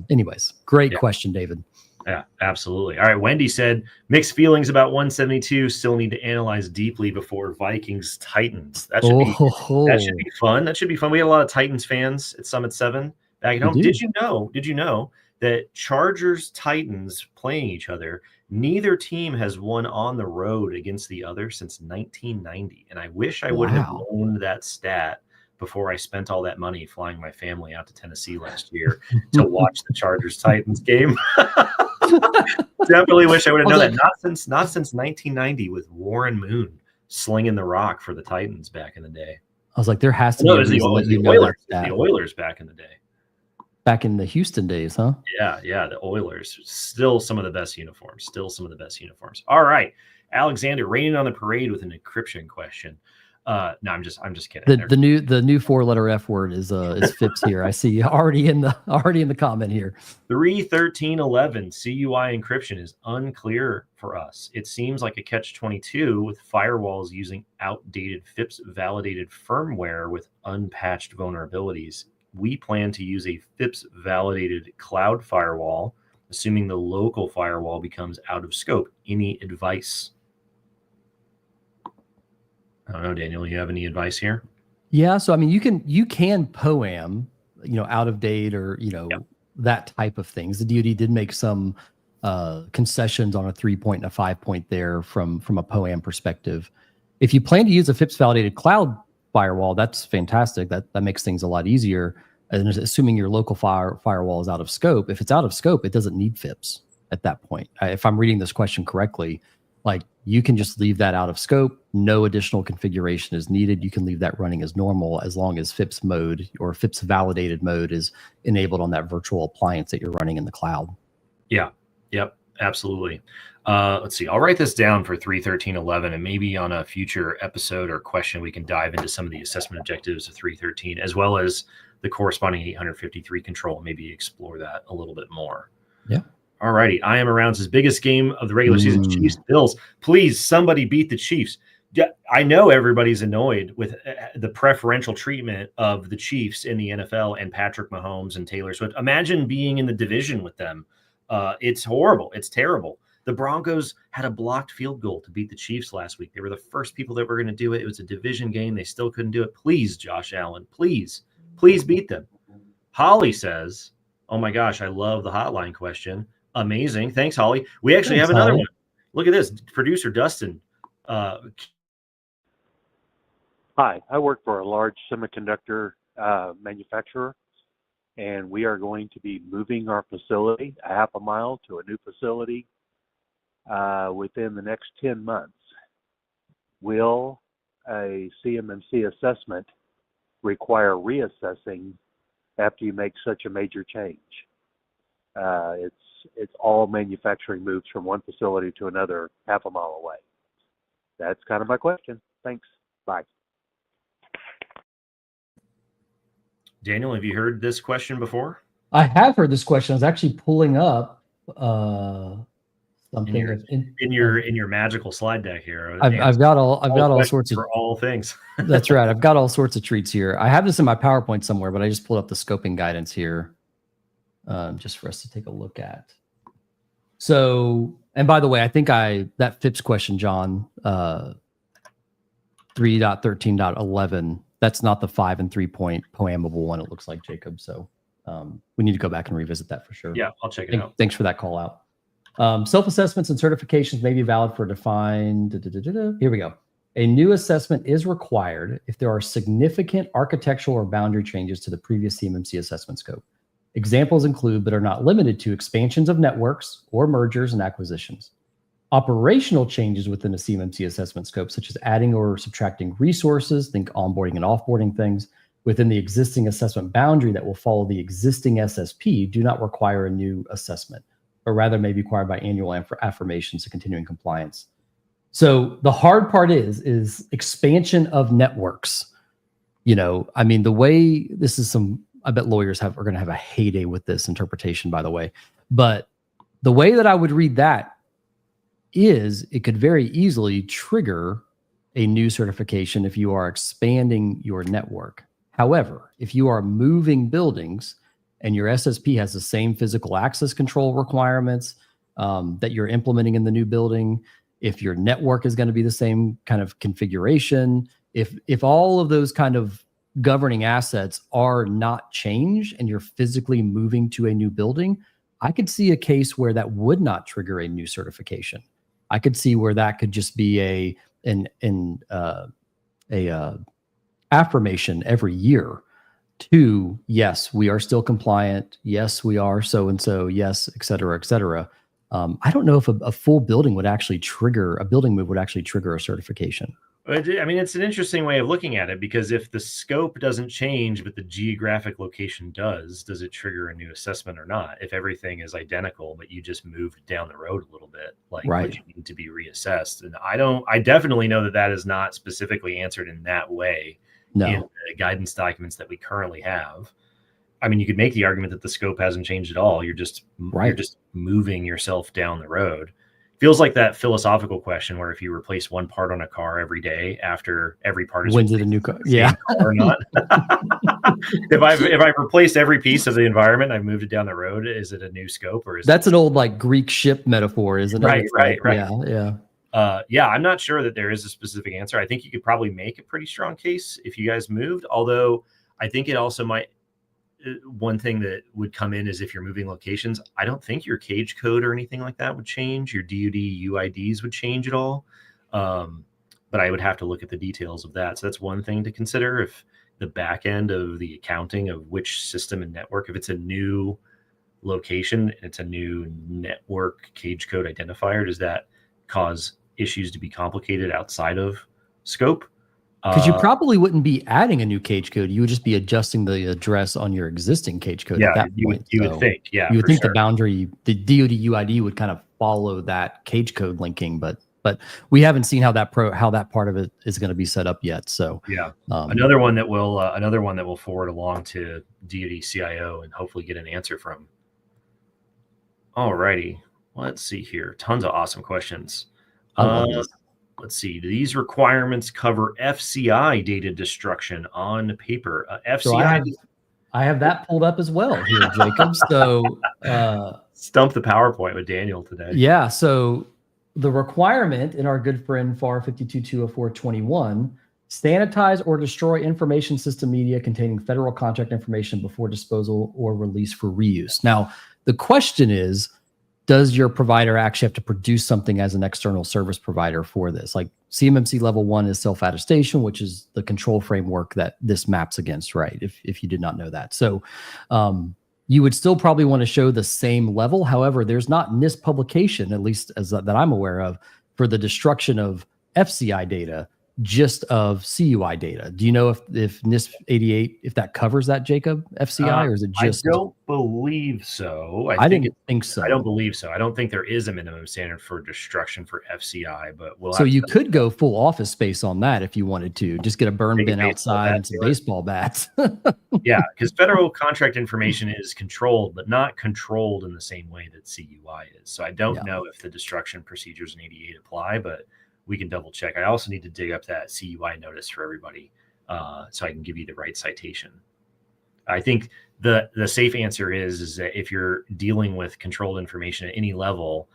anyways, great question, David. Yeah, absolutely. All right. Wendy said, mixed feelings about 172, still need to analyze deeply before Vikings Titans. That should be fun. That should be fun. We had a lot of Titans fans at Summit 7 back at home. Did you know that Chargers Titans playing each other, neither team has won on the road against the other since 1990? And I wish I would have known that stat before I spent all that money flying my family out to Tennessee last year to watch the Chargers Titans game. Definitely wish I would have known that. Not since 1990 with Warren Moon slinging the rock for the Titans back in the day. I was like, there has to be the Oilers back in the day. Back in the Houston days, huh? Yeah, the Oilers. Still some of the best uniforms. All right. Alexander, raining on the parade with an encryption question. No, I'm just kidding. The new 4-letter F word is FIPS here. I see already in the comment here. 3.13.11 CUI encryption is unclear for us. It seems like a catch-22 with firewalls using outdated FIPS validated firmware with unpatched vulnerabilities. We plan to use a FIPS validated cloud firewall, assuming the local firewall becomes out of scope. Any advice? I don't know, Daniel, you have any advice here? Yeah. So, I mean, you can POAM, out of date or, that type of things. The DoD did make some concessions on a 3-point and a 5-point there from a POAM perspective. If you plan to use a FIPS validated cloud firewall, that's fantastic. That makes things a lot easier. And assuming your local firewall is out of scope, if it's out of scope, it doesn't need FIPS at that point. If I'm reading this question correctly, like you can just leave that out of scope. No additional configuration is needed. You can leave that running as normal as long as FIPS mode or FIPS validated mode is enabled on that virtual appliance that you're running in the cloud. Yeah. Yep. Absolutely. Let's see. I'll write this down for 313.11, and maybe on a future episode or question, we can dive into some of the assessment objectives of 313, as well as the corresponding 853 control, maybe explore that a little bit more. Yeah. All righty. I am around his biggest game of the regular season, Chiefs Bills. Please, somebody beat the Chiefs. I know everybody's annoyed with the preferential treatment of the Chiefs in the NFL and Patrick Mahomes and Taylor Swift. Imagine being in the division with them. It's horrible. It's terrible. The Broncos had a blocked field goal to beat the Chiefs last week. They were the first people that were going to do it. It was a division game. They still couldn't do it. Please, Josh Allen, please beat them. Holly says, oh my gosh, I love the hotline question. Amazing. Thanks, Holly. We actually have another one. Look at this. Producer Dustin. Hi, I work for a large semiconductor manufacturer, and we are going to be moving our facility a half a mile to a new facility within the next 10 months. Will a CMMC assessment require reassessing after you make such a major change? It's all manufacturing moves from one facility to another half a mile away. That's kind of my question. Thanks. Bye. Daniel, have you heard this question before? I have heard this question. I was actually pulling up something in your magical slide deck here. I've got all sorts of for all things. That's right. I've got all sorts of treats here. I have this in my PowerPoint somewhere, but I just pulled up the scoping guidance here, just for us to take a look at. So, and by the way, I think that FIPS question, John, 3.13.11. That's not the 5 and 3 point poemable one. It looks like, Jacob. So we need to go back and revisit that for sure. Yeah, I'll check it out. Thanks for that call out. Self-assessments and certifications may be valid for defined. Here we go. A new assessment is required if there are significant architectural or boundary changes to the previous CMMC assessment scope. Examples include, but are not limited to, expansions of networks or mergers and acquisitions. Operational changes within a CMMC assessment scope, such as adding or subtracting resources, think onboarding and offboarding things, within the existing assessment boundary that will follow the existing SSP, do not require a new assessment, but rather may be required by annual affirmations to continuing compliance. So the hard part is expansion of networks. I mean, the way this is I bet lawyers are going to have a heyday with this interpretation, by the way. But the way that I would read that is it could very easily trigger a new certification if you are expanding your network. However, if you are moving buildings and your SSP has the same physical access control requirements that you're implementing in the new building, if your network is going to be the same kind of configuration, if all of those kind of governing assets are not changed and you're physically moving to a new building, I could see a case where that would not trigger a new certification. I could see where that could just be an affirmation every year to, yes, we are still compliant. Yes, we are so-and-so. Yes, et cetera, et cetera. I don't know if a full building would actually trigger, a building move would actually trigger a certification. I mean, it's an interesting way of looking at it, because if the scope doesn't change, but the geographic location does it trigger a new assessment or not? If everything is identical, but you just moved down the road a little bit, like would you need to be reassessed? And I definitely know that is not specifically answered in that way in the guidance documents that we currently have. I mean, you could make the argument that the scope hasn't changed at all. You're just moving yourself down the road. Feels like that philosophical question where if you replace one part on a car every day after every part is when's it a new car? Yeah, or not. if I've replaced every piece of the environment, I've moved it down the road, is it a new scope, or is that's an old like Greek ship metaphor, isn't it? Right. Yeah. I'm not sure that there is a specific answer. I think you could probably make a pretty strong case if you guys moved, although I think it also might. One thing that would come in is if you're moving locations, I don't think your cage code or anything like that would change. Your DoD UIDs would change at all. But I would have to look at the details of that. So that's one thing to consider. If the back end of the accounting of which system and network, if it's a new location and it's a new network cage code identifier, does that cause issues to be complicated outside of scope? Because you probably wouldn't be adding a new cage code. You would just be adjusting the address on your existing cage code at that point. You would think, yeah. You would think the boundary, the DoD UID would kind of follow that cage code linking, but we haven't seen how that part of it is going to be set up yet. So yeah, another one that will forward along to DoD CIO and hopefully get an answer from. All righty, let's see here. Tons of awesome questions. I love these. Let's see. Do these requirements cover FCI data destruction on paper? FCI. So I have that pulled up as well here, Jacob. So stump the PowerPoint with Daniel today. Yeah. So the requirement in our good friend FAR 5220421, sanitize or destroy information system media containing federal contract information before disposal or release for reuse. Now, the question is, does your provider actually have to produce something as an external service provider for this? Like CMMC level 1 is self-attestation, which is the control framework that this maps against, right? If you did not know that. So you would still probably want to show the same level. However, there's not NIST publication, at least as that I'm aware of, for the destruction of FCI data, just of CUI data. Do you know if NIST 88, if that covers that, Jacob, FCI, or is it just? I don't believe so. I didn't think so. I don't believe so. I don't think there is a minimum standard for destruction for FCI, but So you could go full office space on that if you wanted to. Just get a burn bin outside and some baseball bats. Yeah, because federal contract information is controlled, but not controlled in the same way that CUI is. So I don't know if the destruction procedures in 88 apply, but we can double check. I also need to dig up that CUI notice for everybody so I can give you the right citation. I think the safe answer is that if you're dealing with controlled information at any level,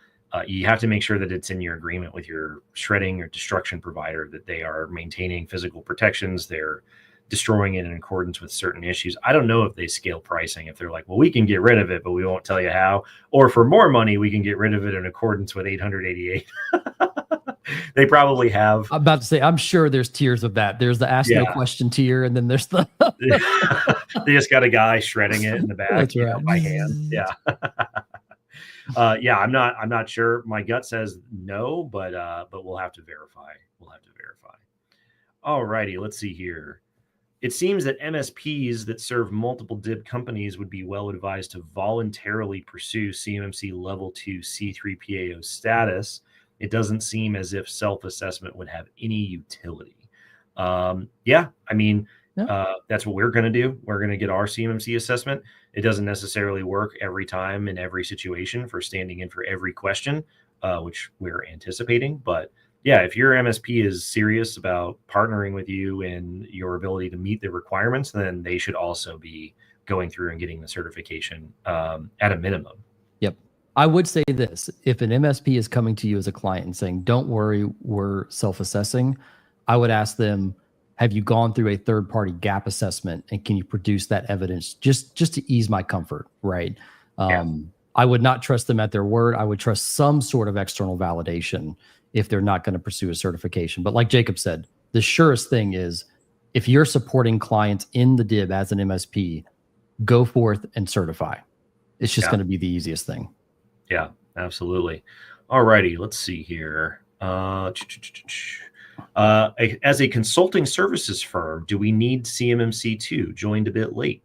you have to make sure that it's in your agreement with your shredding or destruction provider, that they are maintaining physical protections, they're destroying it in accordance with certain issues. I don't know if they scale pricing, if they're like, well, we can get rid of it, but we won't tell you how, or for more money, we can get rid of it in accordance with 888. They probably have. I'm about to say, I'm sure there's tiers of that. There's the ask no question tier, and then there's the they just got a guy shredding it in the back. That's right. By hand. Yeah. I'm not sure. My gut says no, but we'll have to verify. All righty, let's see here. It seems that MSPs that serve multiple DIB companies would be well advised to voluntarily pursue CMMC level 2 C3PAO status. It doesn't seem as if self-assessment would have any utility. That's what we're going to do. We're going to get our CMMC assessment. It doesn't necessarily work every time in every situation for standing in for every question, which we're anticipating. But yeah, if your MSP is serious about partnering with you and your ability to meet the requirements, then they should also be going through and getting the certification at a minimum. Yep. I would say this, if an MSP is coming to you as a client and saying, don't worry, we're self-assessing, I would ask them, have you gone through a third-party gap assessment, and can you produce that evidence just to ease my comfort, right? I would not trust them at their word. I would trust some sort of external validation if they're not going to pursue a certification. But like Jacob said, the surest thing is if you're supporting clients in the DIB as an MSP, go forth and certify. It's just going to be the easiest thing. Yeah, absolutely. All righty, let's see here. As a consulting services firm, do we need CMMC 2? Joined a bit late.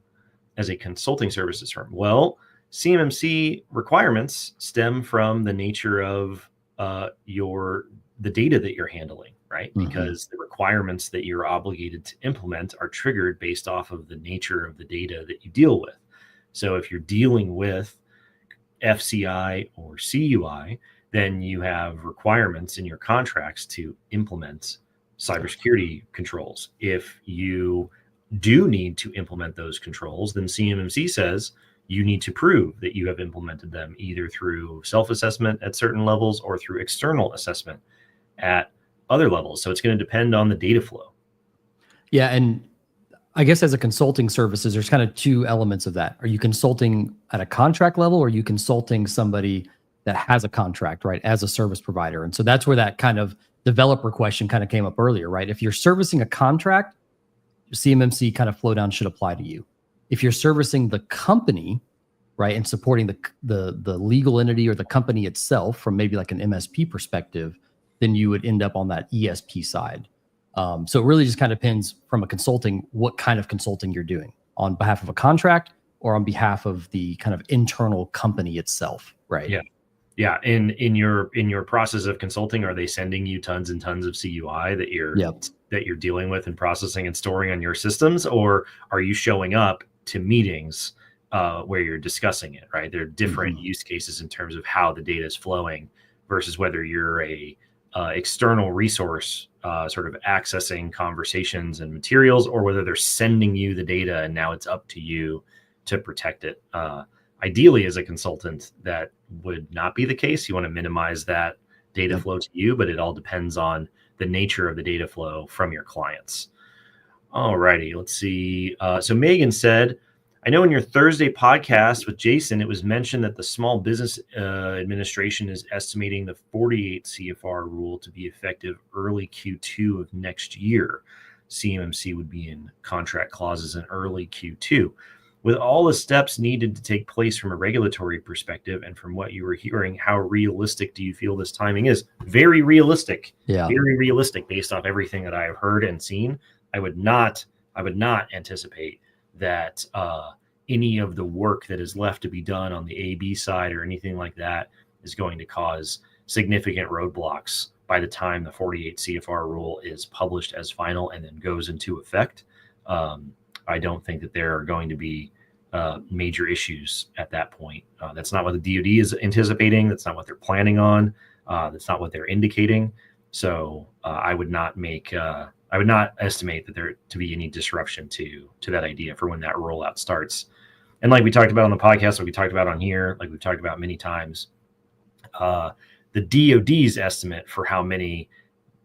As a consulting services firm, well, CMMC requirements stem from the nature of the data that you're handling, right? Mm-hmm. Because the requirements that you're obligated to implement are triggered based off of the nature of the data that you deal with. So if you're dealing with FCI or CUI, then you have requirements in your contracts to implement cybersecurity controls. If you do need to implement those controls, then CMMC says you need to prove that you have implemented them either through self-assessment at certain levels or through external assessment at other levels. So it's going to depend on the data flow. Yeah, and I guess as a consulting services, there's kind of two elements of that. Are you consulting at a contract level, or are you consulting somebody that has a contract, right, as a service provider? And so that's where that kind of developer question kind of came up earlier, right? If you're servicing a contract, CMMC kind of flow down should apply to you. If you're servicing the company, right, and supporting the legal entity or the company itself from maybe like an MSP perspective, then you would end up on that ESP side. So it really just kind of depends from a consulting, what kind of consulting you're doing on behalf of a contract or on behalf of the kind of internal company itself, right? Yeah. Yeah, in your process of consulting, are they sending you tons and tons of CUI that you're dealing with and processing and storing on your systems, or are you showing up to meetings where you're discussing it? Right, there are different use cases in terms of how the data is flowing versus whether you're a external resource sort of accessing conversations and materials, or whether they're sending you the data and now it's up to you to protect it. Ideally, as a consultant, that would not be the case. You want to minimize that data flow to you, but it all depends on the nature of the data flow from your clients. All righty, let's see. So Megan said, I know in your Thursday podcast with Jason, it was mentioned that the Small Business Administration is estimating the 48 CFR rule to be effective early Q2 of next year. CMMC would be in contract clauses in early Q2. With all the steps needed to take place from a regulatory perspective and from what you were hearing, how realistic do you feel this timing is? Very realistic. Yeah. Very realistic based off everything that I have heard and seen. I would not anticipate that any of the work that is left to be done on the AB side or anything like that is going to cause significant roadblocks by the time the 48 CFR rule is published as final and then goes into effect. I don't think that there are going to be major issues at that point. That's not what the DoD is anticipating. That's not what they're planning on. That's not what they're indicating. So I would not estimate that there to be any disruption to that idea for when that rollout starts. And like we talked about on the podcast, like we talked about on here, like we've talked about many times, the DoD's estimate for how many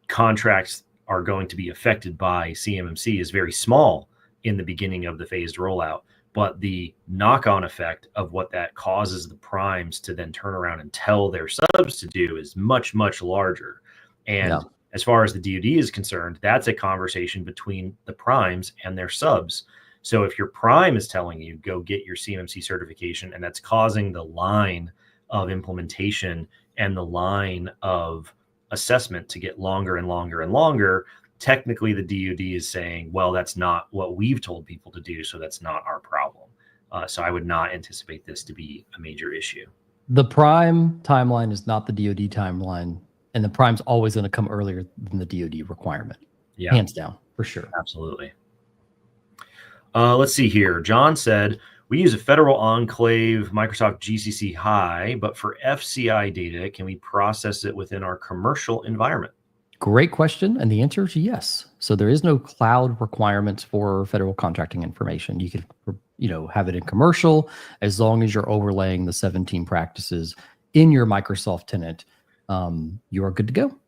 contracts are going to be affected by CMMC is very small in the beginning of the phased rollout, but the knock-on effect of what that causes the primes to then turn around and tell their subs to do is much, much larger. And as far as the DoD is concerned, that's a conversation between the primes and their subs. So if your prime is telling you, go get your CMMC certification, and that's causing the line of implementation and the line of assessment to get longer and longer and longer, technically the DoD is saying, well, that's not what we've told people to do, so that's not our problem. So I would not anticipate this to be a major issue. The prime timeline is not the DoD timeline, and the prime's always going to come earlier than the DoD requirement. Yeah, hands down, for sure. Absolutely. Let's see here. John said, we use a federal enclave Microsoft GCC High, but for FCI data, can we process it within our commercial environment? Great question. And the answer is yes. So there is no cloud requirements for federal contracting information. You can, have it in commercial as long as you're overlaying the 17 practices in your Microsoft tenant. You are good to go.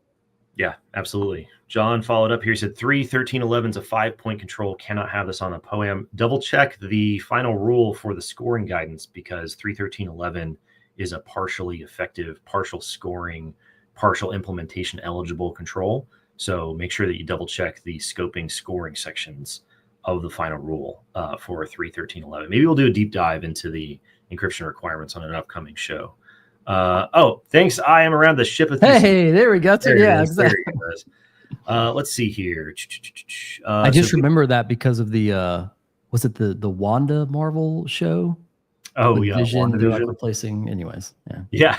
Yeah, absolutely. John followed up here. He said 3.13.11 is a 5-point control. Cannot have this on a POAM. Double check the final rule for the scoring guidance, because 3.13.11 is a partially effective, partial scoring, partial implementation eligible control. So make sure that you double check the scoping scoring sections of the final rule for 3.13.11. Maybe we'll do a deep dive into the encryption requirements on an upcoming show. Thanks. I am around the ship of Hey, there we go. Yeah, exactly. Let's see here. I just remember that because of the was it the Wanda Marvel show? Oh, yeah. Vision, they're like replacing, anyways. Yeah.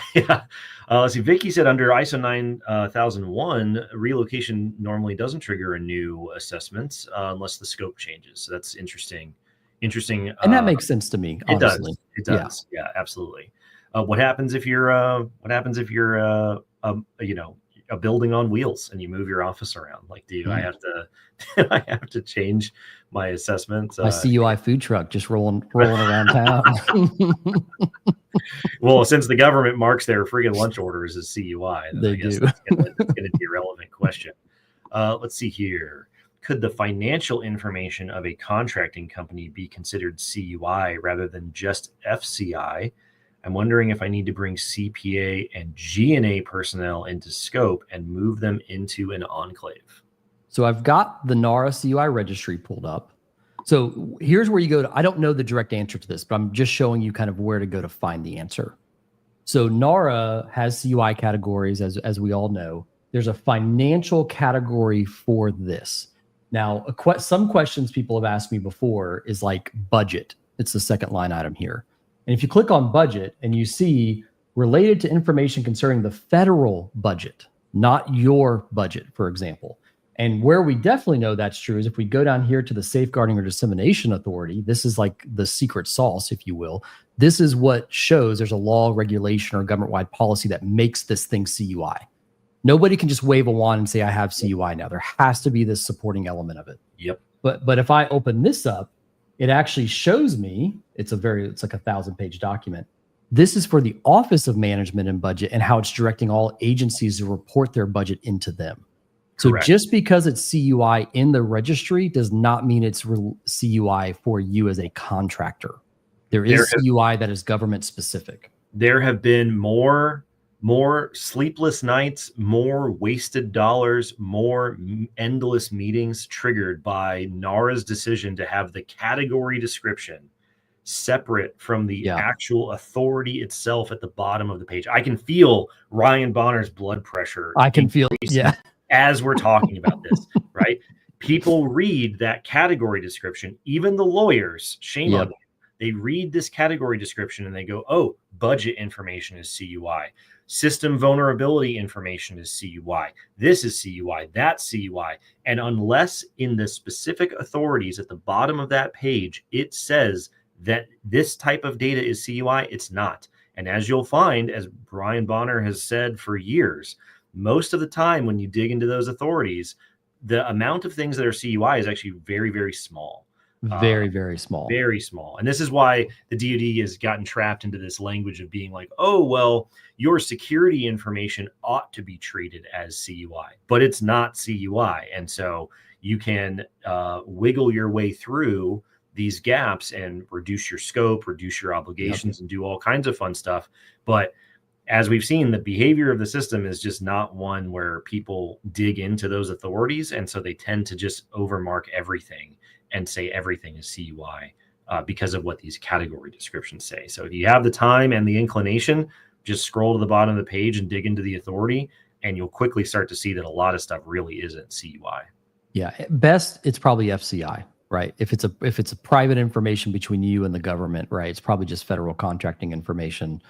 Let's see. Vicky said under ISO 9001, relocation normally doesn't trigger a new assessment unless the scope changes. So that's interesting. And that makes sense to me. Honestly. It does. Yeah, absolutely. What happens if you're a building on wheels and you move your office around? Like, I have to change my assessment? My CUI food truck just rolling around town. Well, since the government marks their friggin' lunch orders as CUI, they do. That's going to be a relevant question. Let's see here. Could the financial information of a contracting company be considered CUI rather than just FCI? I'm wondering if I need to bring CPA and G&A personnel into scope and move them into an enclave. So I've got the NARA CUI registry pulled up. So here's where you go to, I don't know the direct answer to this, but I'm just showing you kind of where to go to find the answer. So NARA has CUI categories, as we all know. There's a financial category for this. Now, some questions people have asked me before is like budget. It's the second line item here. And if you click on budget and you see related to information concerning the federal budget, not your budget, for example. And where we definitely know that's true is if we go down here to the Safeguarding or Dissemination Authority, this is like the secret sauce, if you will. This is what shows there's a law, regulation, or government-wide policy that makes this thing CUI. Nobody can just wave a wand and say, I have CUI now. There has to be this supporting element of it. Yep. But if I open this up, it actually shows me, it's like a 1,000-page document. This is for the Office of Management and Budget and how it's directing all agencies to report their budget into them. So Correct. Just because it's CUI in the registry does not mean it's CUI for you as a contractor. There is CUI that is government specific. There have been more sleepless nights, more wasted dollars, more endless meetings triggered by NARA's decision to have the category description separate from the actual authority itself at the bottom of the page. I can feel Ryan Bonner's blood pressure. I can feel, as we're talking about this, right? People read that category description, even the lawyers, shame on them. They read this category description and they go, oh, budget information is CUI. System vulnerability information is CUI. This is CUI, that's CUI. And unless in the specific authorities at the bottom of that page, it says that this type of data is CUI, it's not. And as you'll find, as Brian Bonner has said for years, most of the time when you dig into those authorities, the amount of things that are CUI is actually very, very small. Very, very small. Very small. And this is why the DoD has gotten trapped into this language of being like, oh, well, your security information ought to be treated as CUI, but it's not CUI. And so you can wiggle your way through these gaps and reduce your scope, reduce your obligations, and do all kinds of fun stuff. But as we've seen, the behavior of the system is just not one where people dig into those authorities. And so they tend to just overmark everything and say everything is CUI because of what these category descriptions say. So if you have the time and the inclination, just scroll to the bottom of the page and dig into the authority, and you'll quickly start to see that a lot of stuff really isn't CUI. Yeah, at best, it's probably FCI, right? If it's a private information between you and the government, right? It's probably just federal contracting information.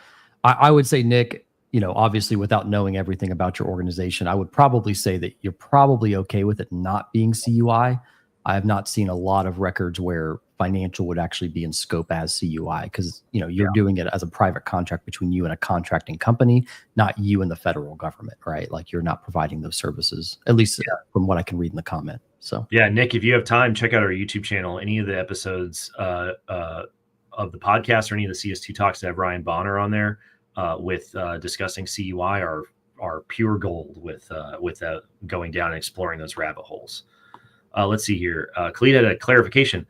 I would say, Nick, obviously without knowing everything about your organization, I would probably say that you're probably okay with it not being CUI. I have not seen a lot of records where financial would actually be in scope as CUI because, you're doing it as a private contract between you and a contracting company, not you and the federal government, right? Like you're not providing those services, at least from what I can read in the comment. So, yeah, Nick, if you have time, check out our YouTube channel. Any of the episodes of the podcast or any of the CS2 talks that have Ryan Bonner on there with discussing CUI are pure gold with going down and exploring those rabbit holes. Let's see here. Khalid had a clarification.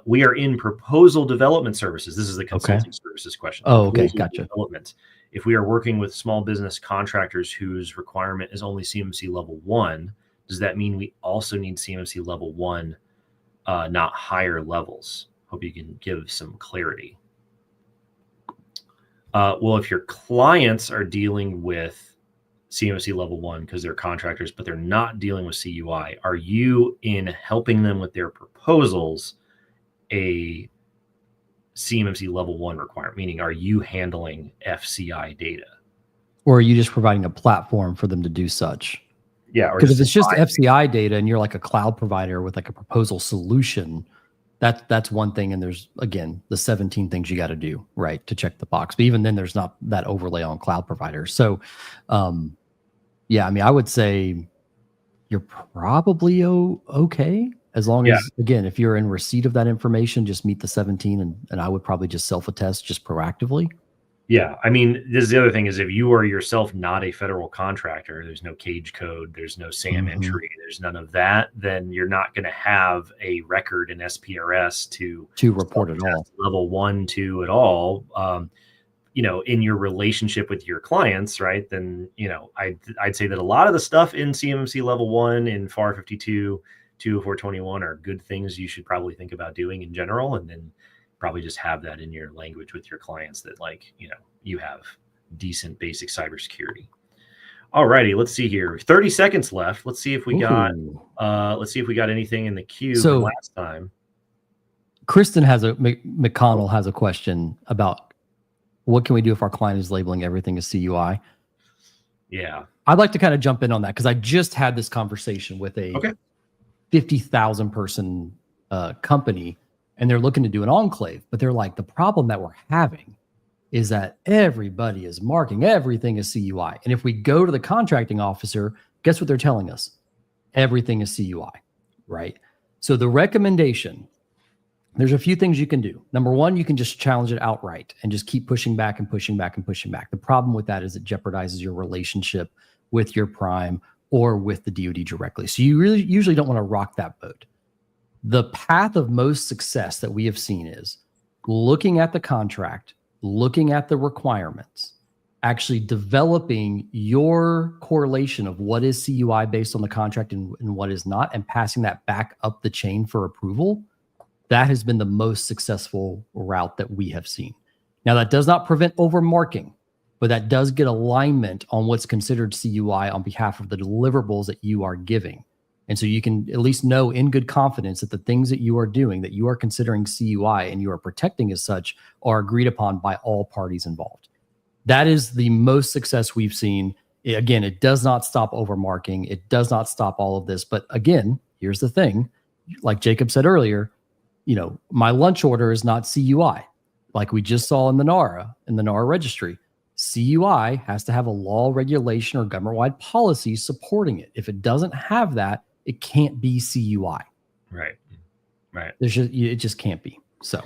We are in proposal development services. This is the consulting services question. Oh, okay. Gotcha. Development. If we are working with small business contractors whose requirement is only CMMC level 1, does that mean we also need CMMC level 1, not higher levels? Hope you can give some clarity. Well, if your clients are dealing with CMMC level 1 because they're contractors, but they're not dealing with CUI, are you in helping them with their proposals a CMMC level 1 requirement? Meaning, are you handling FCI data? Or are you just providing a platform for them to do such? Yeah. Because if it's just FCI data and you're like a cloud provider with like a proposal solution, that's one thing. And there's, again, the 17 things you got to do, right, to check the box. But even then, there's not that overlay on cloud providers. So, yeah, I mean, I would say you're probably okay as long as, again, if you're in receipt of that information, just meet the 17 and I would probably just self-attest just proactively. Yeah. I mean, this is the other thing is if you are yourself not a federal contractor, there's no cage code, there's no SAM entry, there's none of that, then you're not going to have a record in SPRS to report at all. Level 1, 2 at all. In your relationship with your clients, right? Then, I'd say that a lot of the stuff in CMMC level 1 in FAR 52, 20421 are good things you should probably think about doing in general. And then probably just have that in your language with your clients that you have decent basic cybersecurity. All righty, let's see here. 30 seconds left. Let's see if we got anything in the queue from last time. Kristen McConnell has a question about What can we do if our client is labeling everything as CUI? Yeah. I'd like to kind of jump in on that because I just had this conversation with a 50,000 person company, and they're looking to do an enclave, but they're like, the problem that we're having is that everybody is marking everything as CUI. And if we go to the contracting officer, guess what they're telling us? Everything is CUI, right? So the recommendation, there's a few things you can do. Number one, you can just challenge it outright and just keep pushing back and pushing back and pushing back. The problem with that is it jeopardizes your relationship with your prime or with the DoD directly. So you really usually don't want to rock that boat. The path of most success that we have seen is looking at the contract, looking at the requirements, actually developing your correlation of what is CUI based on the contract and what is not, and passing that back up the chain for approval. That has been the most successful route that we have seen. Now, that does not prevent overmarking, but that does get alignment on what's considered CUI on behalf of the deliverables that you are giving. And so you can at least know in good confidence that the things that you are doing, that you are considering CUI and you are protecting as such, are agreed upon by all parties involved. That is the most success we've seen. Again, it does not stop overmarking. It does not stop all of this. But again, here's the thing. Like Jacob said earlier, my lunch order is not CUI. Like we just saw in the NARA registry. CUI has to have a law, regulation, or government-wide policy supporting it. If it doesn't have that, it can't be CUI. Right. It just can't be. So.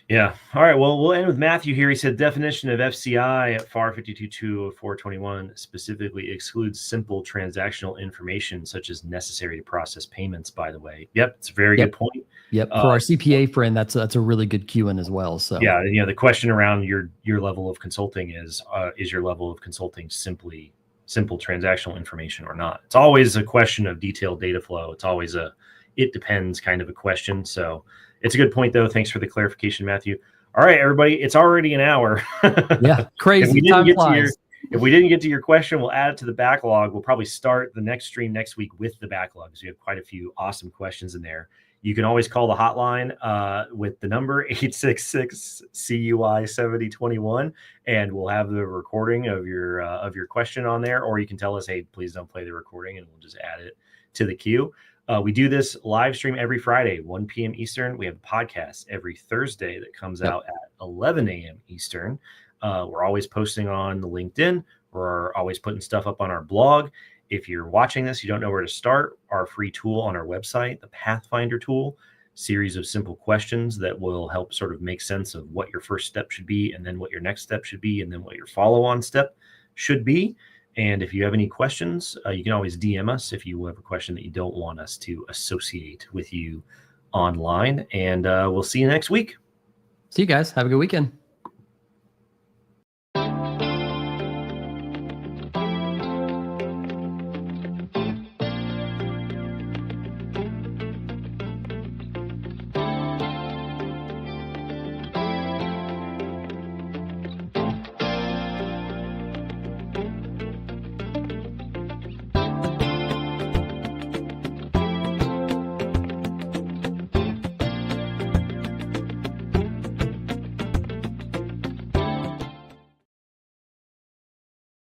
Yeah. All right. Well, we'll end with Matthew here. He said definition of FCI at FAR 52.20421 specifically excludes simple transactional information such as necessary to process payments, by the way. Yep. It's a very good point. Yep. For our CPA friend, that's a really good cue in as well. So yeah, the question around your level of consulting is your level of consulting simple transactional information or not? It's always a question of detailed data flow. It's always it depends kind of a question. So it's a good point, though. Thanks for the clarification, Matthew. All right, everybody, it's already an hour. Yeah, crazy. If we didn't get to your question, we'll add it to the backlog. We'll probably start the next stream next week with the backlog. So we have quite a few awesome questions in there. You can always call the hotline with the number 866-CUI-7021, and we'll have the recording of your question on there. Or you can tell us, hey, please don't play the recording, and we'll just add it to the queue. We do this live stream every Friday, 1 p.m. Eastern. We have a podcast every Thursday that comes out at 11 a.m. Eastern. We're always posting on the LinkedIn. We're always putting stuff up on our blog. If you're watching this, you don't know where to start, our free tool on our website, the Pathfinder tool, series of simple questions that will help sort of make sense of what your first step should be, and then what your next step should be, and then what your follow-on step should be. And if you have any questions, you can always DM us if you have a question that you don't want us to associate with you online. And we'll see you next week. See you guys. Have a good weekend.